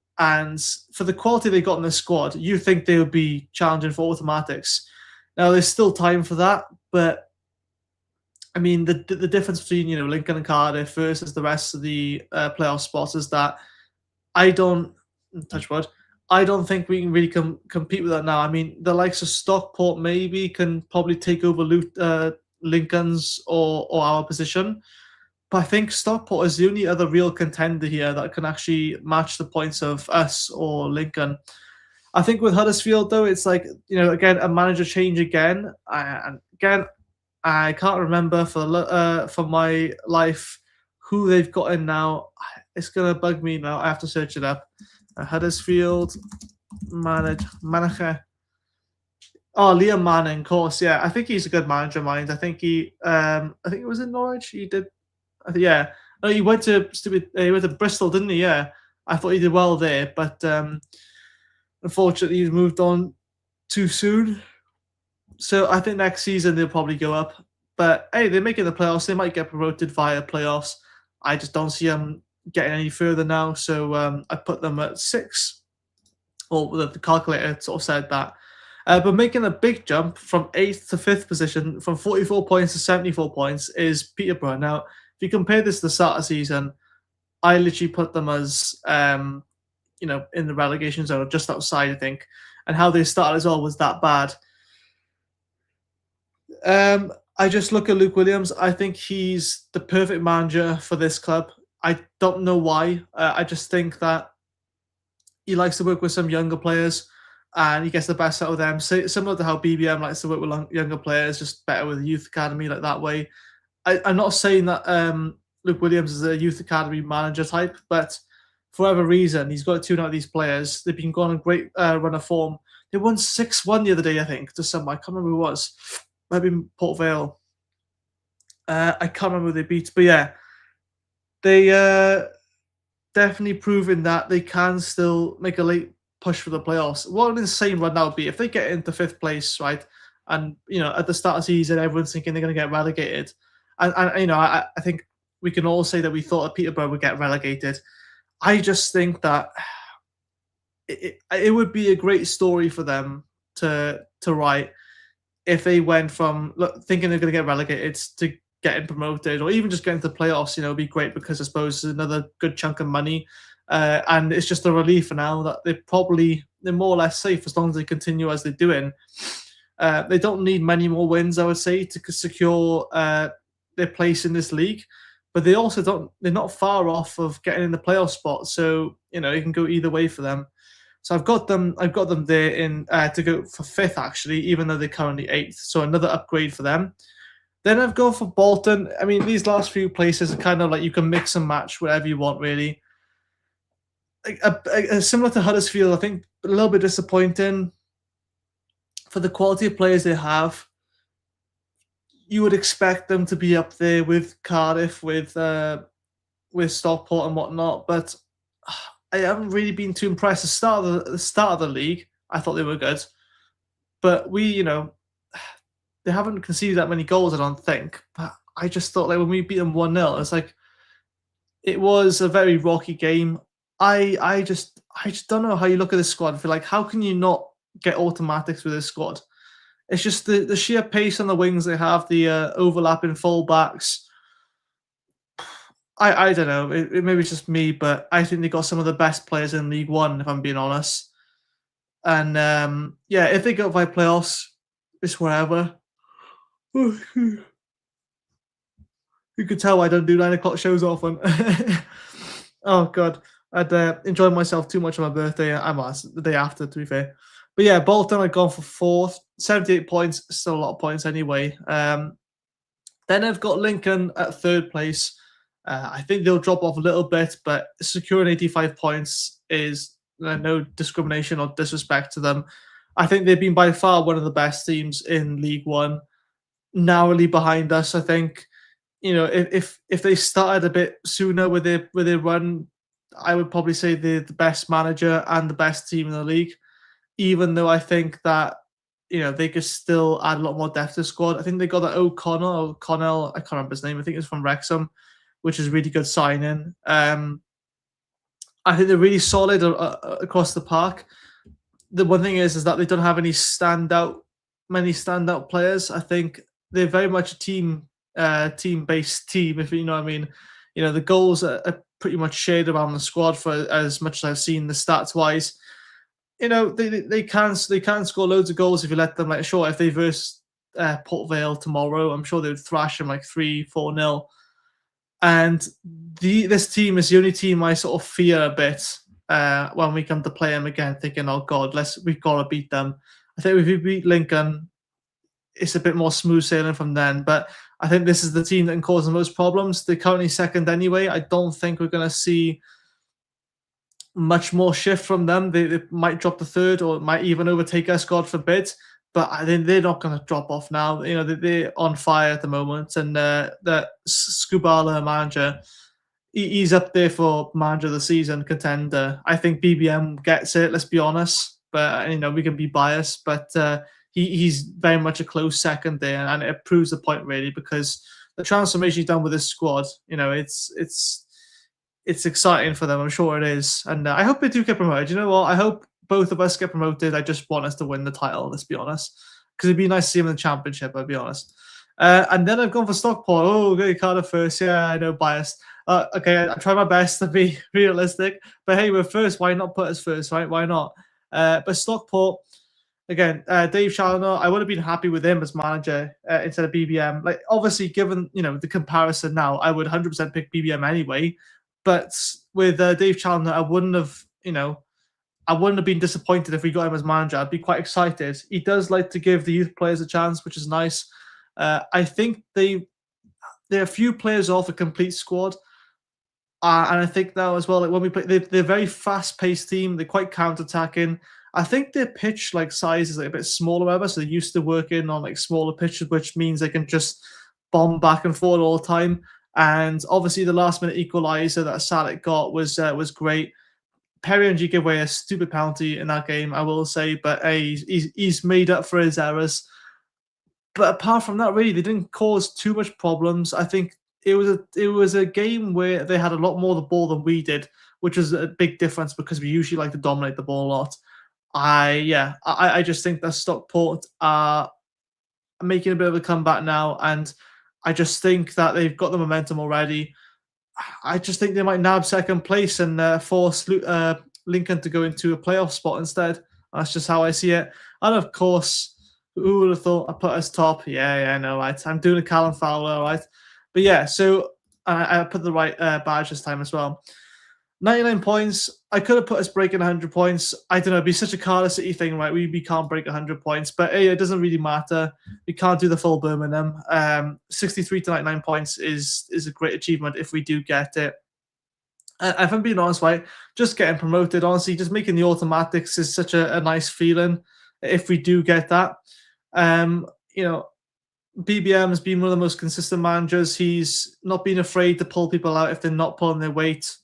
A: for the quality they got in the squad, you think they would be challenging for automatics. Now, there's still time for that, but I mean, the difference between, Lincoln and Cardiff versus the rest of the playoff spots is that I don't think we can really compete with that now. I mean, the likes of Stockport maybe can probably take over Lincoln's or our position. But I think Stockport is the only other real contender here that can actually match the points of us or Lincoln. I think with Huddersfield, though, it's like, again, a manager change again. And again, I can't remember for my life who they've got in now. It's going to bug me now. I have to search it up. Huddersfield manager. Oh, Liam Manning, of course. Yeah, I think he's a good manager of mine. I think he was in Norwich. He did. Yeah. No, he went to Bristol, didn't he? Yeah. I thought he did well there, but unfortunately, he's moved on too soon. So I think next season they'll probably go up. But hey, they're making the playoffs. They might get promoted via playoffs. I just don't see them getting any further now. So I put them at 6. Or the calculator sort of said that. But making a big jump from 8th to 5th position, from 44 points to 74 points, is Peterborough. Now, if you compare this to the start of the season, I literally put them as in the relegation zone, just outside, I think. And how they started as well was that bad. I just look at Luke Williams. I think he's the perfect manager for this club. I don't know why. I just think that he likes to work with some younger players and he gets the best out of them. So, similar to how BBM likes to work with younger players, just better with the youth academy, like that way. I'm not saying that Luke Williams is a youth academy manager type, but for whatever reason, he's got to tune out these players. They've been going on a great run of form. They won 6-1 the other day, I think, to someone. I can't remember who it was. Maybe Port Vale. I can't remember who they beat. But yeah, they definitely proven that they can still make a late push for the playoffs. What an insane run that would be. If they get into 5th place, right, And at the start of the season, everyone's thinking they're going to get relegated. And I think we can all say that we thought that Peterborough would get relegated. I just think that it would be a great story for them to write if they went from thinking they're going to get relegated to getting promoted, or even just getting to the playoffs. It'd be great because I suppose it's another good chunk of money, and it's just a relief for now that they're more or less safe as long as they continue as they're doing. They don't need many more wins, I would say, to secure their place in this league. But they also don't. They're not far off of getting in the playoff spot, so it can go either way for them. So I've got them there in to go for 5th actually, even though they're currently 8th. So another upgrade for them. Then I've gone for Bolton. I mean, these last few places are kind of like you can mix and match whatever you want, really. Similar to Huddersfield, I think a little bit disappointing for the quality of players they have. You would expect them to be up there with Cardiff, with Stockport and whatnot, but I haven't really been too impressed. The start of the league, I thought they were good, but they haven't conceded that many goals, I don't think. But I just thought when we beat them 1-0, it's like it was a very rocky game. I just don't know how you look at this squad and feel like, how can you not get automatics with this squad? It's just the sheer pace on the wings they have, the overlapping fullbacks. I don't know. Maybe it's just me, but I think they got some of the best players in League One, if I'm being honest. And if they go by playoffs, it's wherever. You could tell I don't do 9 o'clock shows often. Oh god, I'd enjoyed myself too much on my birthday. I'm the day after, to be fair. But yeah, Bolton I've gone for 4th, 78 points, still a lot of points anyway. Then I've got Lincoln at 3rd place. I think they'll drop off a little bit, but securing 85 points is no discrimination or disrespect to them. I think they've been by far one of the best teams in League One, narrowly behind us. I think, if they started a bit sooner with their run, I would probably say they're the best manager and the best team in the league. Even though I think that they could still add a lot more depth to the squad. I think they got that O'Connell, I can't remember his name. I think it's from Wrexham, which is a really good signing. I think they're really solid across the park. The one thing is that they don't have many standout players. I think they're very much a team-based team, if you know what I mean. The goals are pretty much shared around the squad for as much as I've seen the stats-wise. They can score loads of goals if you let them. Like, sure, if they verse Port Vale tomorrow, I'm sure they would thrash them like 3-4-0. And this team is the only team I sort of fear a bit when we come to play them again, thinking, oh god, we've got to beat them. I think if we beat Lincoln, it's a bit more smooth sailing from then. But I think this is the team that can cause the most problems. They're currently 2nd anyway. I don't think we're going to see much more shift from them. They might drop to 3rd, or might even overtake us, God forbid. But I think they're not going to drop off now. They're on fire at the moment. And the Skubala manager, he's up there for manager of the season contender. I think BBM gets it, let's be honest. But, we can be biased. But he's very much a close second there. And it proves the point, really, because the transformation he's done with this squad, it's exciting for them. I'm sure it is. And I hope they do get promoted. You know what? I hope both of us get promoted. I just want us to win the title, let's be honest. Because it'd be nice to see them in the championship, I'll be honest. And then I've gone for Stockport. Oh, okay, Cardiff first. Yeah, I know, biased. Okay, I try my best to be realistic. But hey, we're first. Why not put us first, right? Why not? But Stockport, again, Dave Challoner, I would have been happy with him as manager instead of BBM. Like, obviously, given the comparison now, I would 100% pick BBM anyway. But with Dave Challoner, I wouldn't have been disappointed if we got him as manager. I'd be quite excited. He does like to give the youth players a chance, which is nice. I think they're a few players off a complete squad. And I think now as well, like when we play, they're a very fast-paced team. They're quite counter-attacking. I think their pitch size is a bit smaller, ever, so they're used to working on smaller pitches, which means they can just bomb back and forth all the time. And obviously, the last-minute equaliser that Salek got was great. Perry gave away a stupid penalty in that game, I will say, but he's made up for his errors. But apart from that, really, they didn't cause too much problems. I think it was a game where they had a lot more of the ball than we did, which is a big difference because we usually like to dominate the ball a lot. I just think that Stockport are making a bit of a comeback now, and I just think that they've got the momentum already. I just think they might nab second place and force Lincoln to go into a playoff spot instead. That's just how I see it. And of course, who would have thought I put us top? Yeah, no, right. I'm doing a Callum Fowler, right? But yeah, so I put the right badge this time as well. 99 points. I could have put us breaking 100 points. I don't know. It'd be such a Cardiff City thing, right? We can't break 100 points, but hey, it doesn't really matter. We can't do the full Birmingham. 63 to 99 points is a great achievement if we do get it. If I'm being honest, right, just getting promoted, honestly, just making the automatics is such a nice feeling if we do get that. You know, BBM has been one of the most consistent managers. He's not been afraid to pull people out if they're not pulling their weight.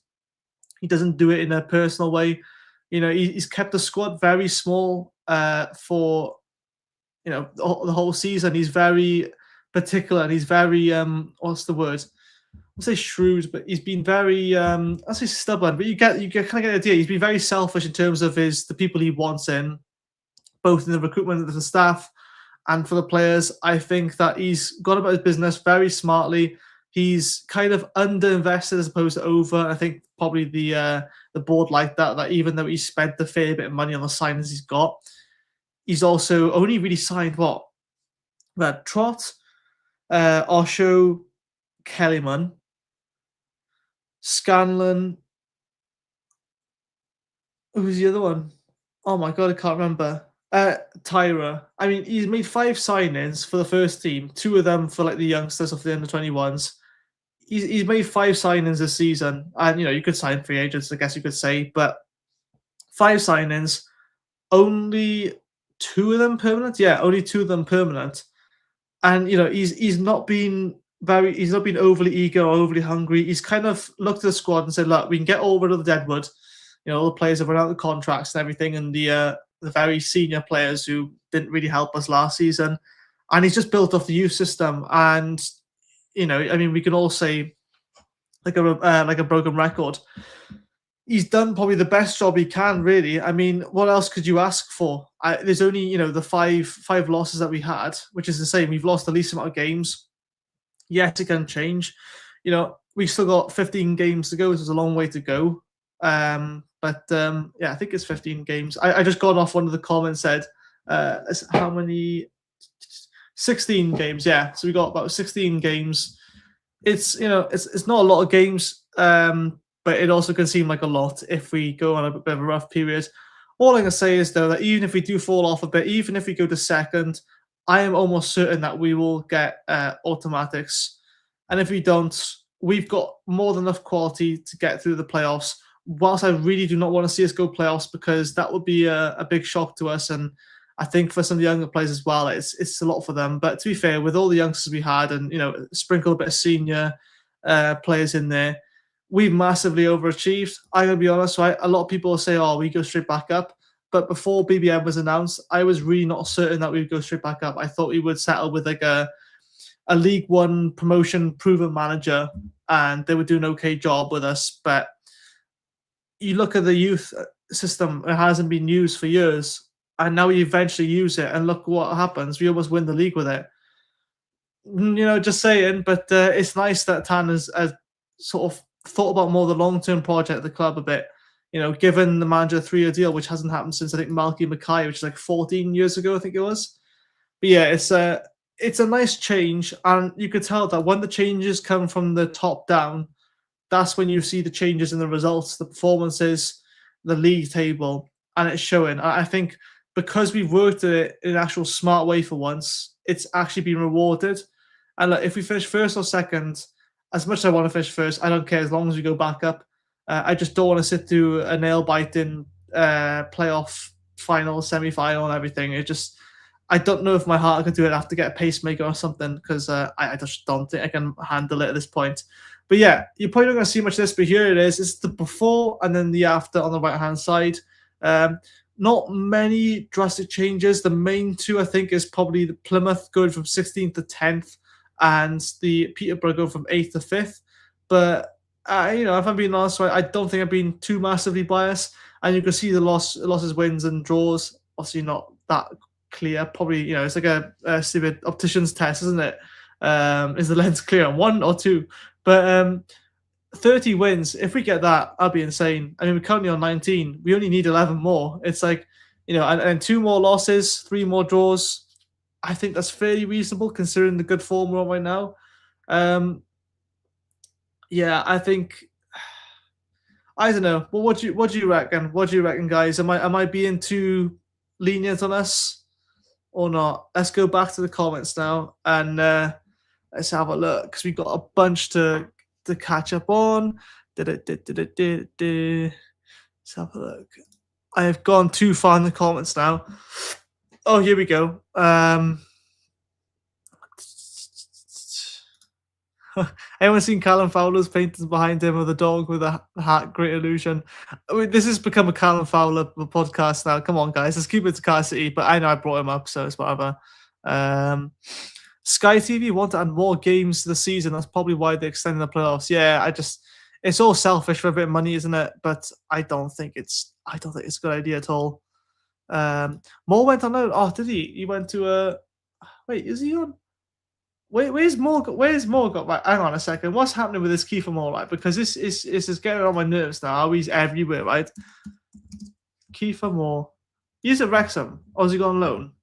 A: He doesn't do it in a personal way. You know, he's kept the squad very small for the whole season. He's very particular and he's very what's the word? I'll say shrewd, but he's been very I'll say stubborn. But you kind of get the idea. He's been very selfish in terms of the people he wants in, both in the recruitment of the staff and for the players. I think that he's gone about his business very smartly. He's kind of underinvested as opposed to over. I think probably the board like that even though he spent a fair bit of money on the signings he's got, he's also only really signed what? Trott, Osho, Kellyman, Scanlon. Who's the other one? Oh my god, I can't remember. Tyra. I mean, he's made 5 signings for the first team, 2 of them for like the youngsters of the under 21s. He's made 5 signings this season, and you could sign free agents, I guess you could say, but 5 signings, only 2 of them permanent. Yeah, only 2 of them permanent, and he's not been overly eager or overly hungry. He's kind of looked at the squad and said, "Look, we can get all rid of the deadwood. All the players have run out of contracts and everything, and the very senior players who didn't really help us last season, and he's just built off the youth system." And I mean, we can all say like a broken record. He's done probably the best job he can, really. I mean, what else could you ask for? There's only the five losses that we had, which is the same. We've lost the least amount of games. Yet it can change. We've still got 15 games to go. There's a long way to go. But I think it's 15 games. I just got off one of the comments said, how many? 16 games, yeah. So we got about 16 games. It's it's not a lot of games, but it also can seem like a lot if we go on a bit of a rough period. All I can say is though that even if we do fall off a bit, even if we go to second, I am almost certain that we will get automatics. And if we don't, we've got more than enough quality to get through the playoffs. Whilst I really do not want to see us go playoffs because that would be a big shock to us, and I think for some of the younger players as well, it's a lot for them. But to be fair, with all the youngsters we had, and sprinkle a bit of senior players in there, we've massively overachieved. I'm gonna be honest, right? A lot of people say, "Oh, we go straight back up," but before BBM was announced, I was really not certain that we'd go straight back up. I thought we would settle with like a League One promotion proven manager, and they would do an okay job with us. But you look at the youth system; it hasn't been used for years. And now we eventually use it, and look what happens. We almost win the league with it. Just saying. But it's nice that Tan has sort of thought about more the long-term project of the club a bit. Given the manager a 3-year deal, which hasn't happened since I think Malky Mackay, which is like 14 years ago, I think it was. But yeah, it's a nice change, and you could tell that when the changes come from the top down, that's when you see the changes in the results, the performances, the league table, and it's showing. I think because we've worked at it in an actual smart way for once, it's actually been rewarded. And if we finish first or second, as much as I want to finish first, I don't care as long as we go back up. I just don't want to sit through a nail-biting playoff final, semi-final and everything. I don't know if my heart can do it. I have to get a pacemaker or something because I just don't think I can handle it at this point. But yeah, you're probably not going to see much of this, but here it is. It's the before and then the after on the right-hand side. not many drastic changes. The main two, I think, is probably the Plymouth going from 16th to 10th, and the Peterborough going from 8th to 5th. But if I'm being honest, right, I don't think I've been too massively biased. And you can see the losses, wins, and draws. Obviously, not that clear. Probably, it's like a stupid optician's test, isn't it? Is the lens clear on one or two? But 30 wins, if we get that, I'll be insane. I mean, we're currently on 19. We only need 11 more. It's like, and 2 more losses, 3 more draws. I think that's fairly reasonable considering the good form we're on right now. Yeah, I think, I don't know. Well, what do you reckon? What do you reckon, guys? Am I being too lenient on us or not? Let's go back to the comments now and let's have a look because we've got a bunch to catch up on. Let's have a look. I have gone too far in the comments now. Oh, here we go. Anyone seen Callum Fowler's paintings behind him of the dog with a hat? Great illusion. I mean, this has become a Callum Fowler podcast now. Come on, guys. Let's keep it to Cardiff City. But I know I brought him up, so it's whatever. Sky TV want to add more games this season. That's probably why they're extending the playoffs. Yeah, it's all selfish for a bit of money, isn't it? But I don't think it's a good idea at all. Moore went on loan. Oh, did he? He went to wait, is he on? Where's Moore got? Right, hang on a second. What's happening with this Kiefer Moore, right? Because this is getting on my nerves now. How he's everywhere, right? Kiefer Moore. He's at Wrexham. Or has he gone on loan?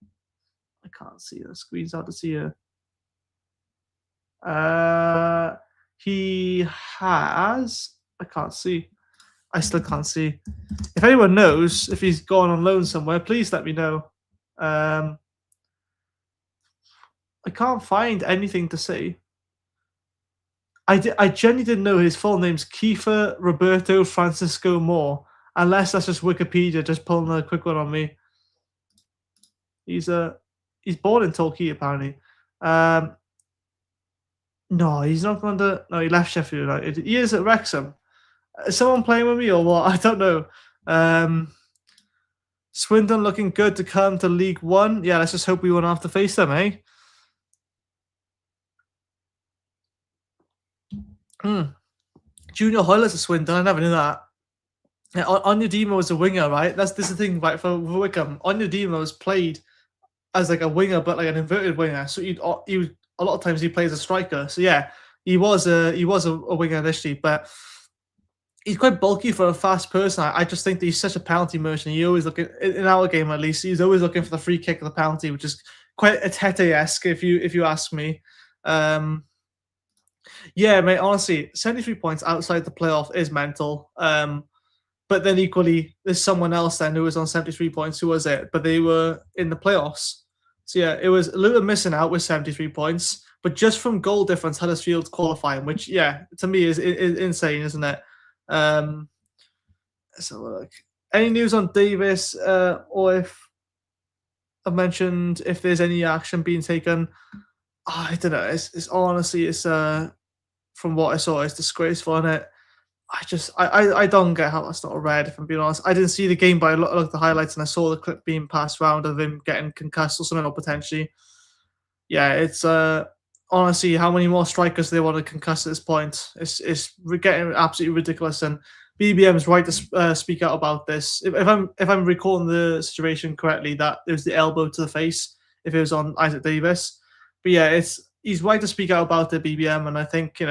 A: I can't see the screen's out to see her. He has. I can't see. I still can't see. If anyone knows if he's gone on loan somewhere, please let me know. I can't find anything to say. I genuinely didn't know his full name's Kiefer Roberto Francisco Moore, unless that's just Wikipedia just pulling a quick one on me. He's born in Torquay apparently. No, he's not going to. No, he left Sheffield United. He is at Wrexham. Is someone playing with me or what? I don't know. Swindon looking good to come to League One. Yeah, let's just hope we won't have to face them, eh? Junior Hoyler's at Swindon. I never knew that. Yeah, Onyedimo was a winger, right? This is the thing, right? For Wickham, Onyedimo was played as like a winger, but like an inverted winger. So he a lot of times he plays a striker. So yeah, he was a winger initially, but he's quite bulky for a fast person. I just think that he's such a penalty merchant. He always looking in our game at least. He's always looking for the free kick of the penalty, which is quite a Tete-esque if you ask me. Yeah, mate. Honestly, 73 points outside the playoff is mental. But then equally, there's someone else then who was on 73 points. Who was it? But they were in the playoffs. So yeah, it was a little missing out with 73 points. But just from goal difference, Huddersfield qualifying, which yeah, to me is insane, isn't it? So look, any news on Davis, or if I've mentioned if there's any action being taken? I don't know. It's honestly, from what I saw, it's disgraceful, isn't it? I don't get how that's not a red, if I'm being honest. I didn't see the game, but I looked at the highlights and I saw the clip being passed around of him getting concussed or something, or potentially. Yeah, it's honestly, how many more strikers do they want to concuss at this point? It's getting absolutely ridiculous, and BBM's right to speak out about this. If I'm recalling the situation correctly, that it was the elbow to the face if it was on Isaac Davis. But yeah, he's right to speak out about the BBM, and I think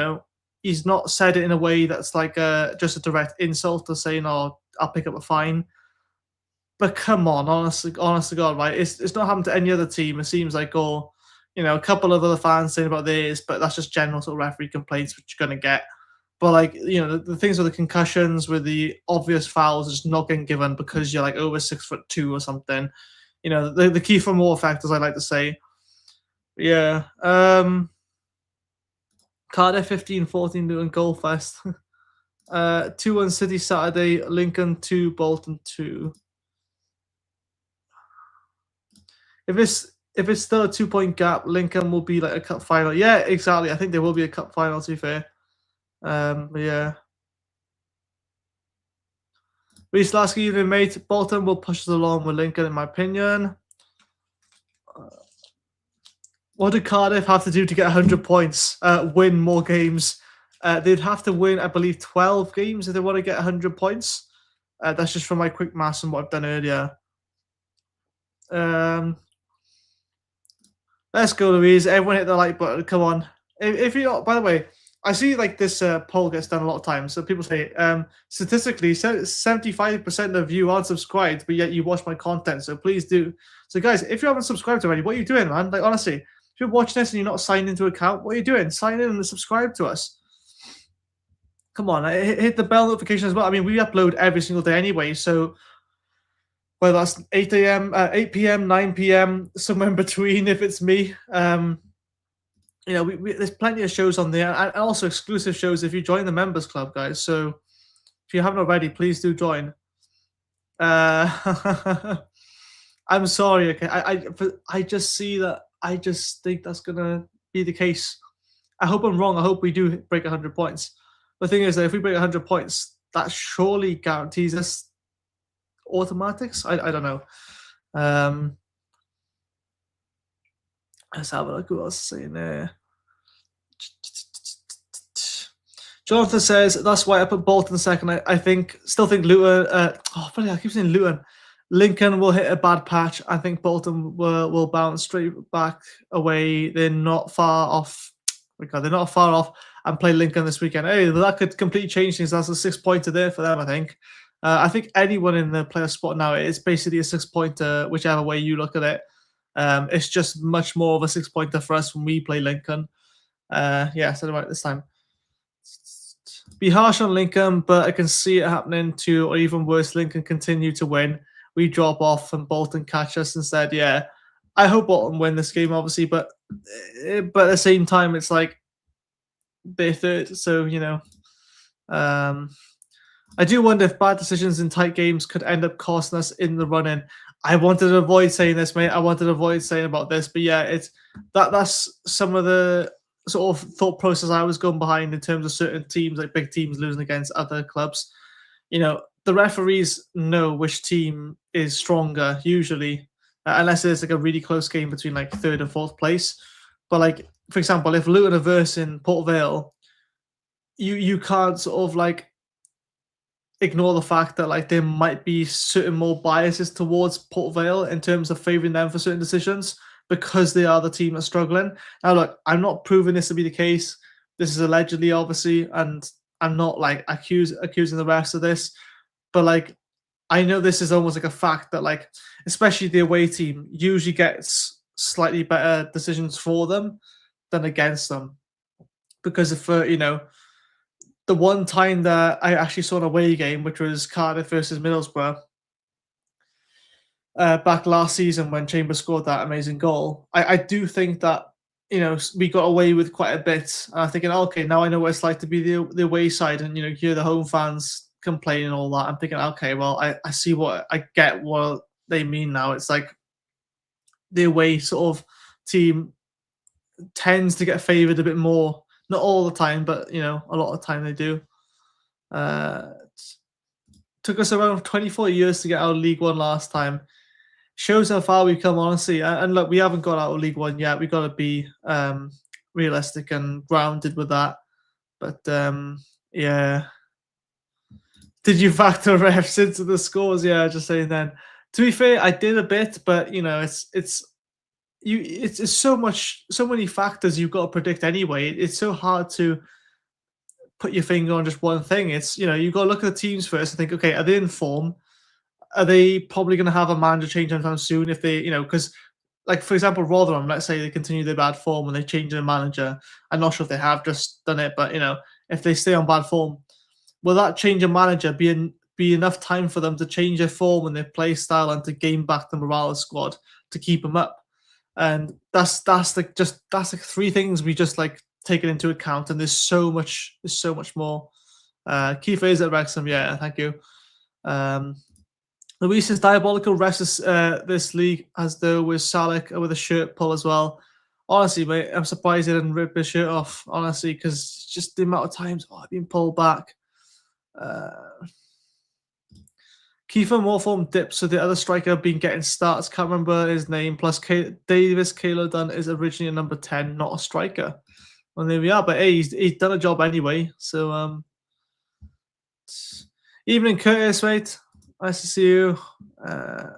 A: he's not said it in a way that's like just a direct insult to saying, "Oh, I'll pick up a fine." But come on, honest to God, right? It's not happened to any other team. It seems like, or a couple of other fans saying about theirs, but that's just general sort of referee complaints, which you're gonna get. But like the things with the concussions, with the obvious fouls, just not getting given because you're like over 6'2" or something. The key for more factors, I like to say. Yeah. Cardiff 15-14 doing goal fest. 2-1 City Saturday, Lincoln 2, Bolton 2. If it's still a 2-point gap, Lincoln will be like a cup final. Yeah, exactly. I think there will be a cup final, to be fair. But yeah. Reece last evening, mate. Bolton will push us along with Lincoln, in my opinion. What did Cardiff have to do to get 100 points? Win more games. They'd have to win, I believe, 12 games if they want to get 100 points. That's just from my quick maths and what I've done earlier. Let's go, Louise. Everyone hit the like button. Come on. If you not, by the way, I see like this poll gets done a lot of times. So people say, statistically, 75% of you aren't subscribed, but yet you watch my content. So please do. So guys, if you haven't subscribed already, what are you doing, man? Like honestly, if you're watching this and you're not signed into an account, what are you doing? Sign in and subscribe to us. Come on, hit the bell notification as well. I mean, we upload every single day anyway, so whether that's 8 a.m., 8 p.m., 9 p.m., somewhere in between if it's me. You know, there's plenty of shows on there, and also exclusive shows if you join the members club, guys. So if you haven't already, please do join. I'm sorry, okay. I just see that. I just think that's gonna be the case. I hope I'm wrong. I hope we do break 100 points. The thing is that if we break 100 points, that surely guarantees us automatics. I don't know. Let's have a look. Who else is saying there? Jonathan says that's why I put Bolton second. I still think Luton. I keep saying Luton. Lincoln will hit a bad patch. I think Bolton will bounce straight back away. They're not far off. They're not far off and play Lincoln this weekend. Hey, that could completely change things. That's a 6-pointer there for them, I think. I think anyone in the player spot now, it's basically a 6-pointer, whichever way you look at it. It's just much more of a 6-pointer for us when we play Lincoln. Yeah, so right this time. Be harsh on Lincoln, but I can see it happening too, or even worse, Lincoln continue to win. We drop off and Bolton catch us instead. Yeah, I hope Bolton win this game, obviously, but at the same time, it's like they're third, so you know. I do wonder if bad decisions in tight games could end up costing us in the run-in. I wanted to avoid saying this, mate. I wanted to avoid saying about this, but yeah, it's that's some of the sort of thought process I was going behind in terms of certain teams, like big teams losing against other clubs. You know, the referees know which team is stronger usually, unless there's like a really close game between like third and fourth place. But like, for example, if Luton are versing Port Vale, you can't sort of like ignore the fact that like there might be certain more biases towards Port Vale in terms of favouring them for certain decisions because they are the team that's struggling. Now, look, I'm not proving this to be the case. This is allegedly, obviously, and I'm not like accusing the rest of this, but like I know this is almost like a fact that like especially the away team usually gets slightly better decisions for them than against them because if you know. The one time that I actually saw an away game, which was Cardiff versus Middlesbrough, back last season when Chambers scored that amazing goal, I do think that, you know, we got away with quite a bit. And I'm thinking, okay, now I know what it's like to be the away side and, you know, hear the home fans complain and all that. I'm thinking, okay, well, I see I get what they mean now. It's like the away sort of team tends to get favoured a bit more. Not all the time, but, you know, a lot of the time they do. Took us around 24 years to get out of League One last time. Shows how far we've come, honestly. And look, we haven't got out of League One yet. We've got to be realistic and grounded with that. But, yeah. Did you factor refs into the scores? Yeah, just saying then. To be fair, I did a bit, but, you know, it's so many factors you've got to predict anyway. It's so hard to put your finger on just one thing. It's, you know, you've got to look at the teams first and think, okay, are they in form? Are they probably going to have a manager change anytime soon? If they, you know, because like for example, Rotherham, let's say they continue their bad form and they change their manager. I'm not sure if they have just done it, but you know, if they stay on bad form, will that change of manager be enough time for them to change their form and their play style and to gain back the morale of the squad to keep them up? And that's like three things we just like taken into account, and there's so much more. Keith is at Wrexham, yeah, thank you. Luis is diabolical refs this league as though with Salek with a shirt pull as well. Honestly, mate, I'm surprised he didn't rip his shirt off, honestly, because just the amount of times I've been pulled back. Kiefer Moorform dips, so the other striker been getting starts. Can't remember his name. Plus, Davis Kalo Dunn is originally a number 10, not a striker. Well, there we are. But hey, he's done a job anyway. So evening, Curtis. Mate, nice to see you. I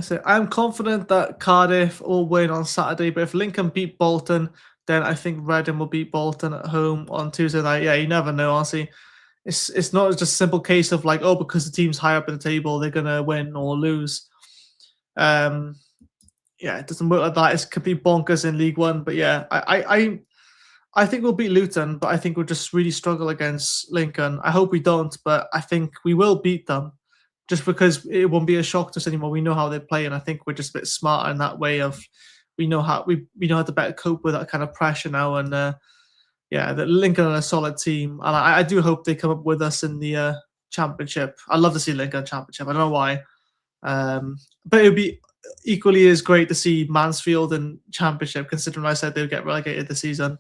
A: say I'm confident that Cardiff will win on Saturday, but if Lincoln beat Bolton, then I think Reading will beat Bolton at home on Tuesday night. Yeah, you never know, honestly. It's not just a simple case of like, oh, because the team's higher up in the table, they're gonna win or lose. Yeah, it doesn't work like that. It could be bonkers in League One, but yeah, I think we'll beat Luton, but I think we'll just really struggle against Lincoln. I hope we don't, but I think we will beat them, just because it won't be a shock to us anymore. We know how they play, and I think we're just a bit smarter in that way of we know how to better cope with that kind of pressure now. And yeah, that Lincoln are a solid team, and I do hope they come up with us in the championship. I'd love to see Lincoln championship. I don't know why, but it would be equally as great to see Mansfield in championship, considering I said they would get relegated this season.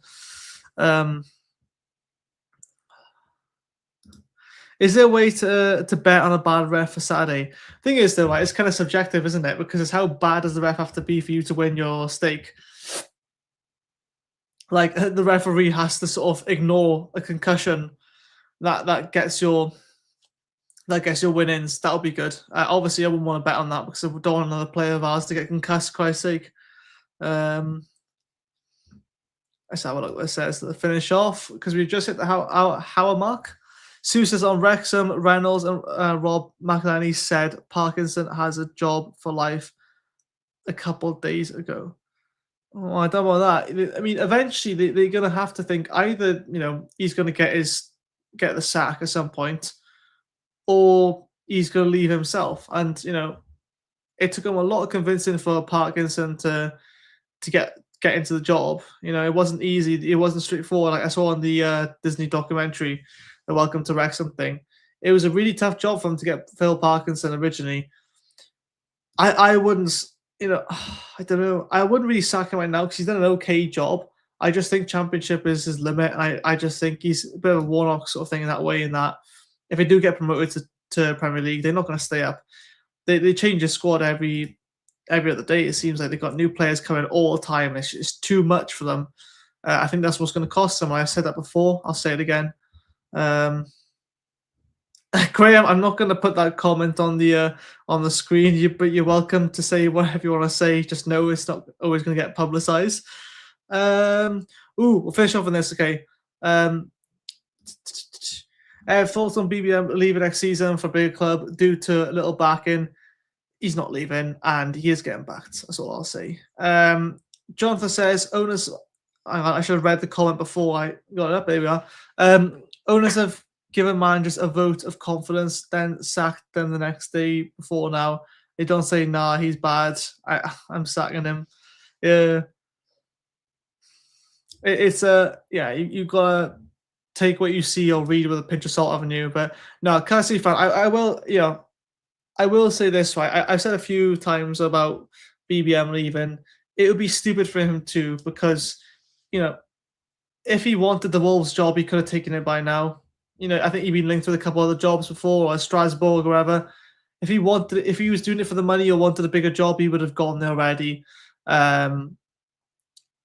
A: Is there a way to bet on a bad ref for Saturday? Thing is, though, right, it's kind of subjective, isn't it? Because it's how bad does the ref have to be for you to win your stake? Like the referee has to sort of ignore a concussion that gets your win-ins. That'll be good. Obviously, I wouldn't want to bet on that because I don't want another player of ours to get concussed. For Christ's sake. Let's have a look what it says to finish off, because we've just hit the hour mark. Sue says on Wrexham, Reynolds and Rob McElhenney said Parkinson has a job for life a couple of days ago. Oh, I don't know about that. I mean, eventually they're going to have to think either, he's going to get the sack at some point, or he's going to leave himself. And, it took him a lot of convincing for Parkinson to get into the job. It wasn't easy. It wasn't straightforward. Like I saw on the Disney documentary, the Welcome to Wrexham thing. It was a really tough job for him to get Phil Parkinson originally. I wouldn't, I don't know. I wouldn't really sack him right now because he's done an okay job. I just think championship is his limit. And I just think he's a bit of a Warnock sort of thing in that way, in that if they do get promoted to Premier League, they're not going to stay up. They change the squad every other day. It seems like they've got new players coming all the time. It's too much for them. I think that's what's going to cost them. I said that before. I'll say it again. Graham, I'm not going to put that comment on the screen, but you're welcome to say whatever you want to say. Just know it's not always going to get publicized. We'll finish off on this. Okay. Thoughts on BBM leaving next season for a bigger club due to a little backing. He's not leaving, and he is getting backed. That's all I'll say. Jonathan says, owners... I should have read the comment before I got it up. There we are. Owners have given managers a vote of confidence, then sacked them the next day before now. They don't say, nah, he's bad. I'm sacking him. Yeah. You've got to take what you see or read with a pinch of salt, haven't you? But no, Cardiff City fan, I will say this, right? I've said a few times about BBM leaving. It would be stupid for him too, because, if he wanted the Wolves job, he could have taken it by now. I think he'd been linked with a couple other jobs before, or Strasbourg or wherever. If he was doing it for the money or wanted a bigger job, he would have gone there already.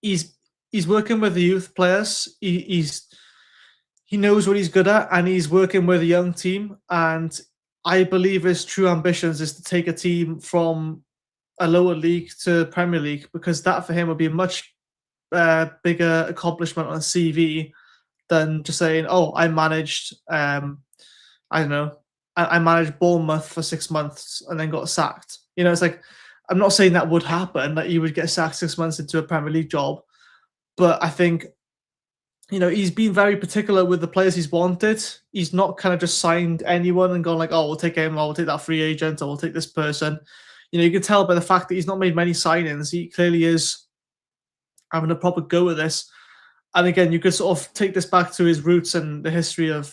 A: He's working with the youth players. He knows what he's good at, and he's working with a young team. And I believe his true ambitions is to take a team from a lower league to Premier League, because that for him would be a much bigger accomplishment on a CV than just saying, "Oh, I managed, I don't know, I managed Bournemouth for 6 months and then got sacked." It's like, I'm not saying that would happen, that you would get sacked 6 months into a Premier League job, but I think, he's been very particular with the players he's wanted. He's not kind of just signed anyone and gone like, "Oh, we'll take him, or we'll take that free agent, or we'll take this person." You can tell by the fact that he's not made many signings. He clearly is having a proper go at this. And again, you could sort of take this back to his roots and the history of,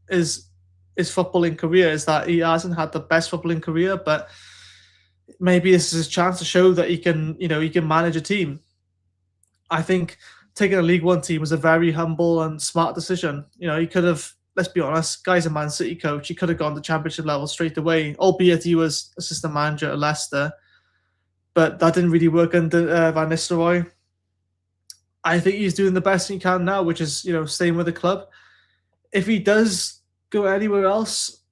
A: his footballing career, is that he hasn't had the best footballing career, but maybe this is his chance to show that he can manage a team. I think taking a League One team was a very humble and smart decision. He could have let's be honest, guy's a Man City coach. He could have gone to Championship level straight away, albeit he was assistant manager at Leicester, but that didn't really work under Van Nistelrooy. I think he's doing the best he can now, which is staying with the club. If he does go anywhere else,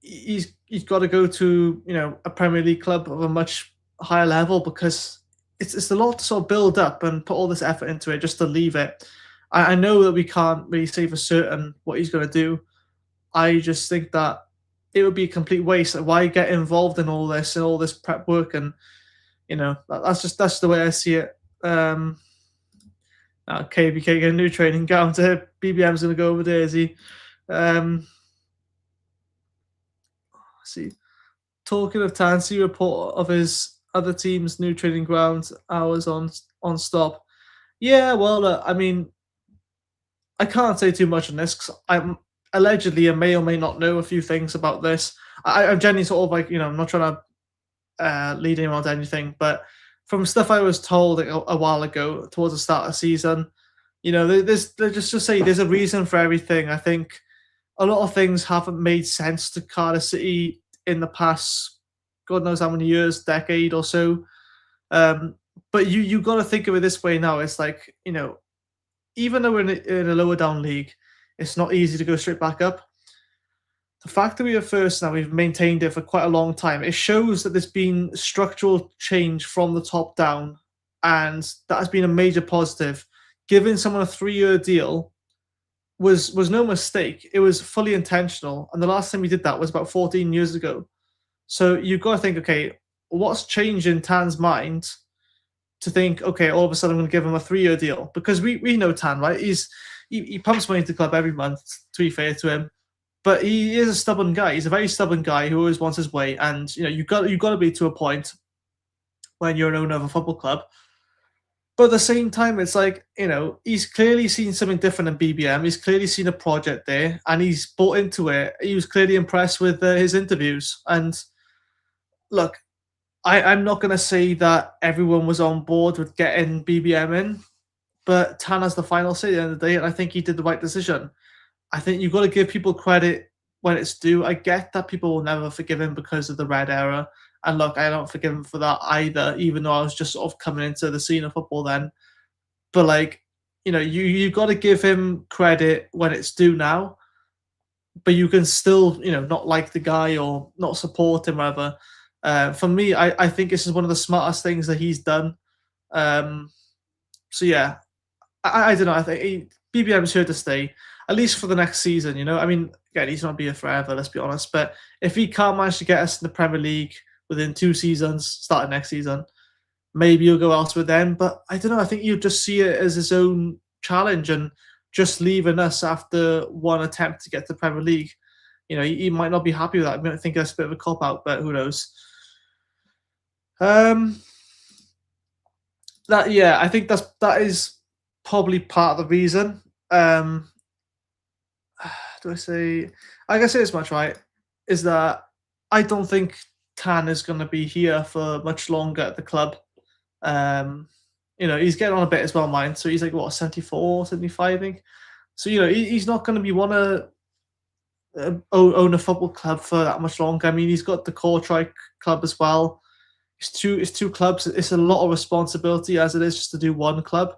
A: he's got to go to a Premier League club of a much higher level, because it's a lot to sort of build up and put all this effort into it just to leave it. I know that we can't really say for certain what he's going to do. I just think that it would be a complete waste. Like, why get involved in all this and all this prep work? And that's the way I see it. KBK get a new training ground. BBM's going to go over there, is he? See, talking of Tansy, report of his other team's new training ground hours on stop. Yeah, well, I mean, I can't say too much on this because I'm allegedly I may or may not know a few things about this. I'm genuinely sort of like, I'm not trying to lead anyone to anything, but from stuff I was told a while ago towards the start of the season, there's just to say there's a reason for everything. I think a lot of things haven't made sense to Cardiff City in the past, God knows how many years, decade or so. But you got to think of it this way now. It's like, even though we're in a lower down league, it's not easy to go straight back up. The fact that we are first now, we've maintained it for quite a long time. It shows that there's been structural change from the top down, and that has been a major positive. Giving someone a 3-year deal was no mistake. It was fully intentional, and the last time we did that was about 14 years ago. So you've got to think, okay, what's changed in Tan's mind to think, okay, all of a sudden I'm going to give him a 3-year deal? Because we know Tan, right? He pumps money into the club every month, to be fair to him. But he is a stubborn guy. He's a very stubborn guy who always wants his way. And you've got to be to a point when you're an owner of a football club. But at the same time, it's like, he's clearly seen something different in BBM. He's clearly seen a project there, and he's bought into it. He was clearly impressed with his interviews. And look, I'm not going to say that everyone was on board with getting BBM in, but Tan has the final say at the end of the day, and I think he did the right decision. I think you've got to give people credit when it's due. I get that people will never forgive him because of the red era. And look, I don't forgive him for that either, even though I was just sort of coming into the scene of football then. But you've got to give him credit when it's due now. But you can still, not like the guy or not support him, rather. For me, I think this is one of the smartest things that he's done. So yeah, I don't know. I think BBM's here to stay, at least for the next season. I mean, again, he's not be here forever, let's be honest. But if he can't manage to get us in the Premier League within 2 seasons, starting next season, maybe he'll go elsewhere then. But I don't know. I think you just see it as his own challenge, and just leaving us after one attempt to get to the Premier League. He might not be happy with that. I think that's a bit of a cop out, but who knows? I think that is probably part of the reason. Do I say? I can say this much, right? Is that I don't think Tan is going to be here for much longer at the club. He's getting on a bit as well, mine. So he's like, what, 74, 75, I think. So, he's not going to be want to own a football club for that much longer. I mean, he's got the Cardiff club as well. It's two clubs. It's a lot of responsibility as it is just to do one club.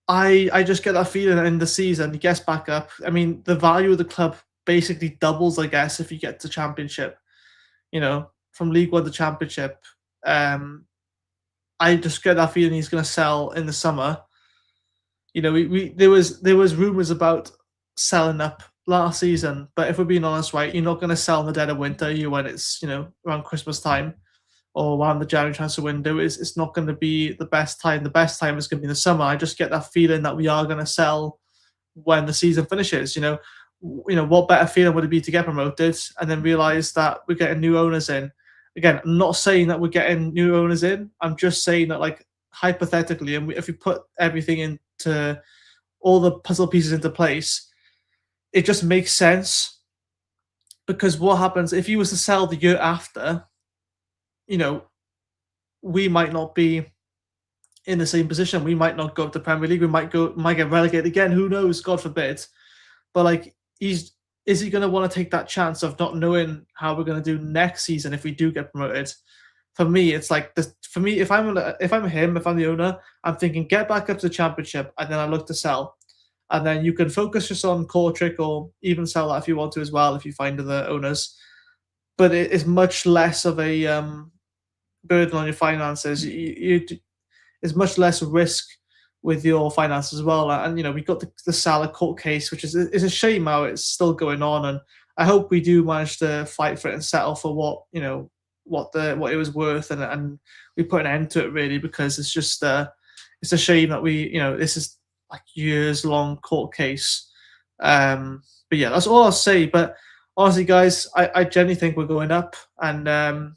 A: I just get that feeling in the season he gets back up. I mean, the value of the club basically doubles, I guess, if you get to Championship. From League One to Championship. I just get that feeling he's going to sell in the summer. There was rumors about selling up last season, but if we're being honest, right, you're not going to sell in the dead of winter. When it's around Christmas time or around the January transfer window. It's not going to be the best time. The best time is going to be in the summer. I just get that feeling that we are going to sell when the season finishes. What better feeling would it be to get promoted and then realize that we're getting new owners in? Again, I'm not saying that we're getting new owners in. I'm just saying that, like, hypothetically, and if we put everything into all the puzzle pieces into place, it just makes sense. Because what happens if he was to sell the year after? We might not be in the same position. We might not go up to Premier League. We might get relegated again. Who knows? God forbid. But is he going to want to take that chance of not knowing how we're going to do next season if we do get promoted? For me, it's like this. For me, if I'm him, if I'm the owner, I'm thinking get back up to the Championship, and then I look to sell, and then you can focus just on Kortrijk or even sell that if you want to as well, if you find other owners. But it is much less of a burden on your finances. It's much less risk with your finances as well. And we got the Salah court case, which is a shame how it's still going on. And I hope we do manage to fight for it and settle for what it was worth, and we put an end to it really, because it's just it's a shame that this is like years long court case. But yeah, that's all I'll say. But honestly, guys, I genuinely think we're going up, and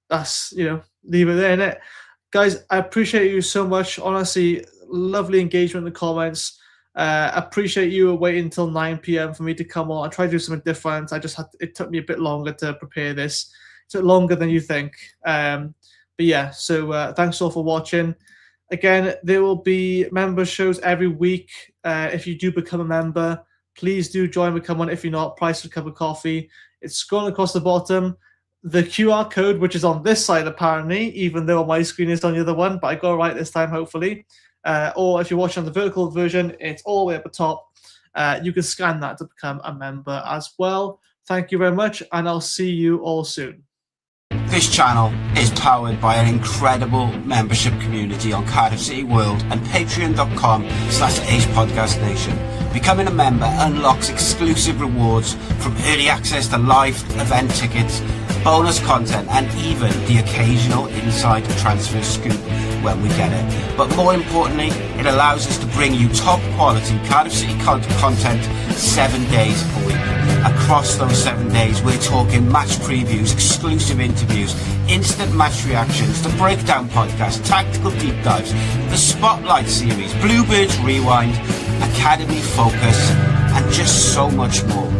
A: that's leave it there, innit? Guys, I appreciate you so much. Honestly, lovely engagement in the comments. Appreciate you waiting until 9 p.m. for me to come on. I tried to do something different. It took me a bit longer to prepare this. It took longer than you think. But yeah, so thanks all for watching. Again, there will be member shows every week. If you do become a member, please do join, become one. If you're not, price of a cup of coffee. It's scrolling across the bottom. The QR code, which is on this side apparently, even though my screen is on the other one, but I got it right this time, hopefully. Or if you're watching on the vertical version, it's all the way at the top. You can scan that to become a member as well. Thank you very much, and I'll see you all soon.
B: This channel is powered by an incredible membership community on Cardiff City World and patreon.com/AcePodcastNation. Becoming a member unlocks exclusive rewards from early access to live event tickets, bonus content, and even the occasional inside transfer scoop when we get it. But more importantly, it allows us to bring you top quality Cardiff City content 7 days a week. Across those 7 days, we're talking match previews, exclusive interviews, instant match reactions, the breakdown podcast, tactical deep dives, the spotlight series, Bluebirds Rewind, Academy Focus, and just so much more.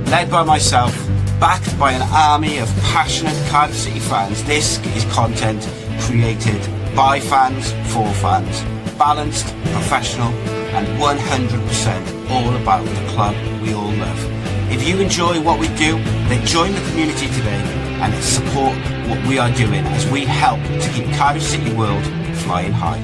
B: Led by myself, backed by an army of passionate Cardiff City fans, this is content created by fans for fans. Balanced, professional, and 100% all about the club we all love. If you enjoy what we do, then join the community today and support what we are doing as we help to keep Cardiff City World flying high.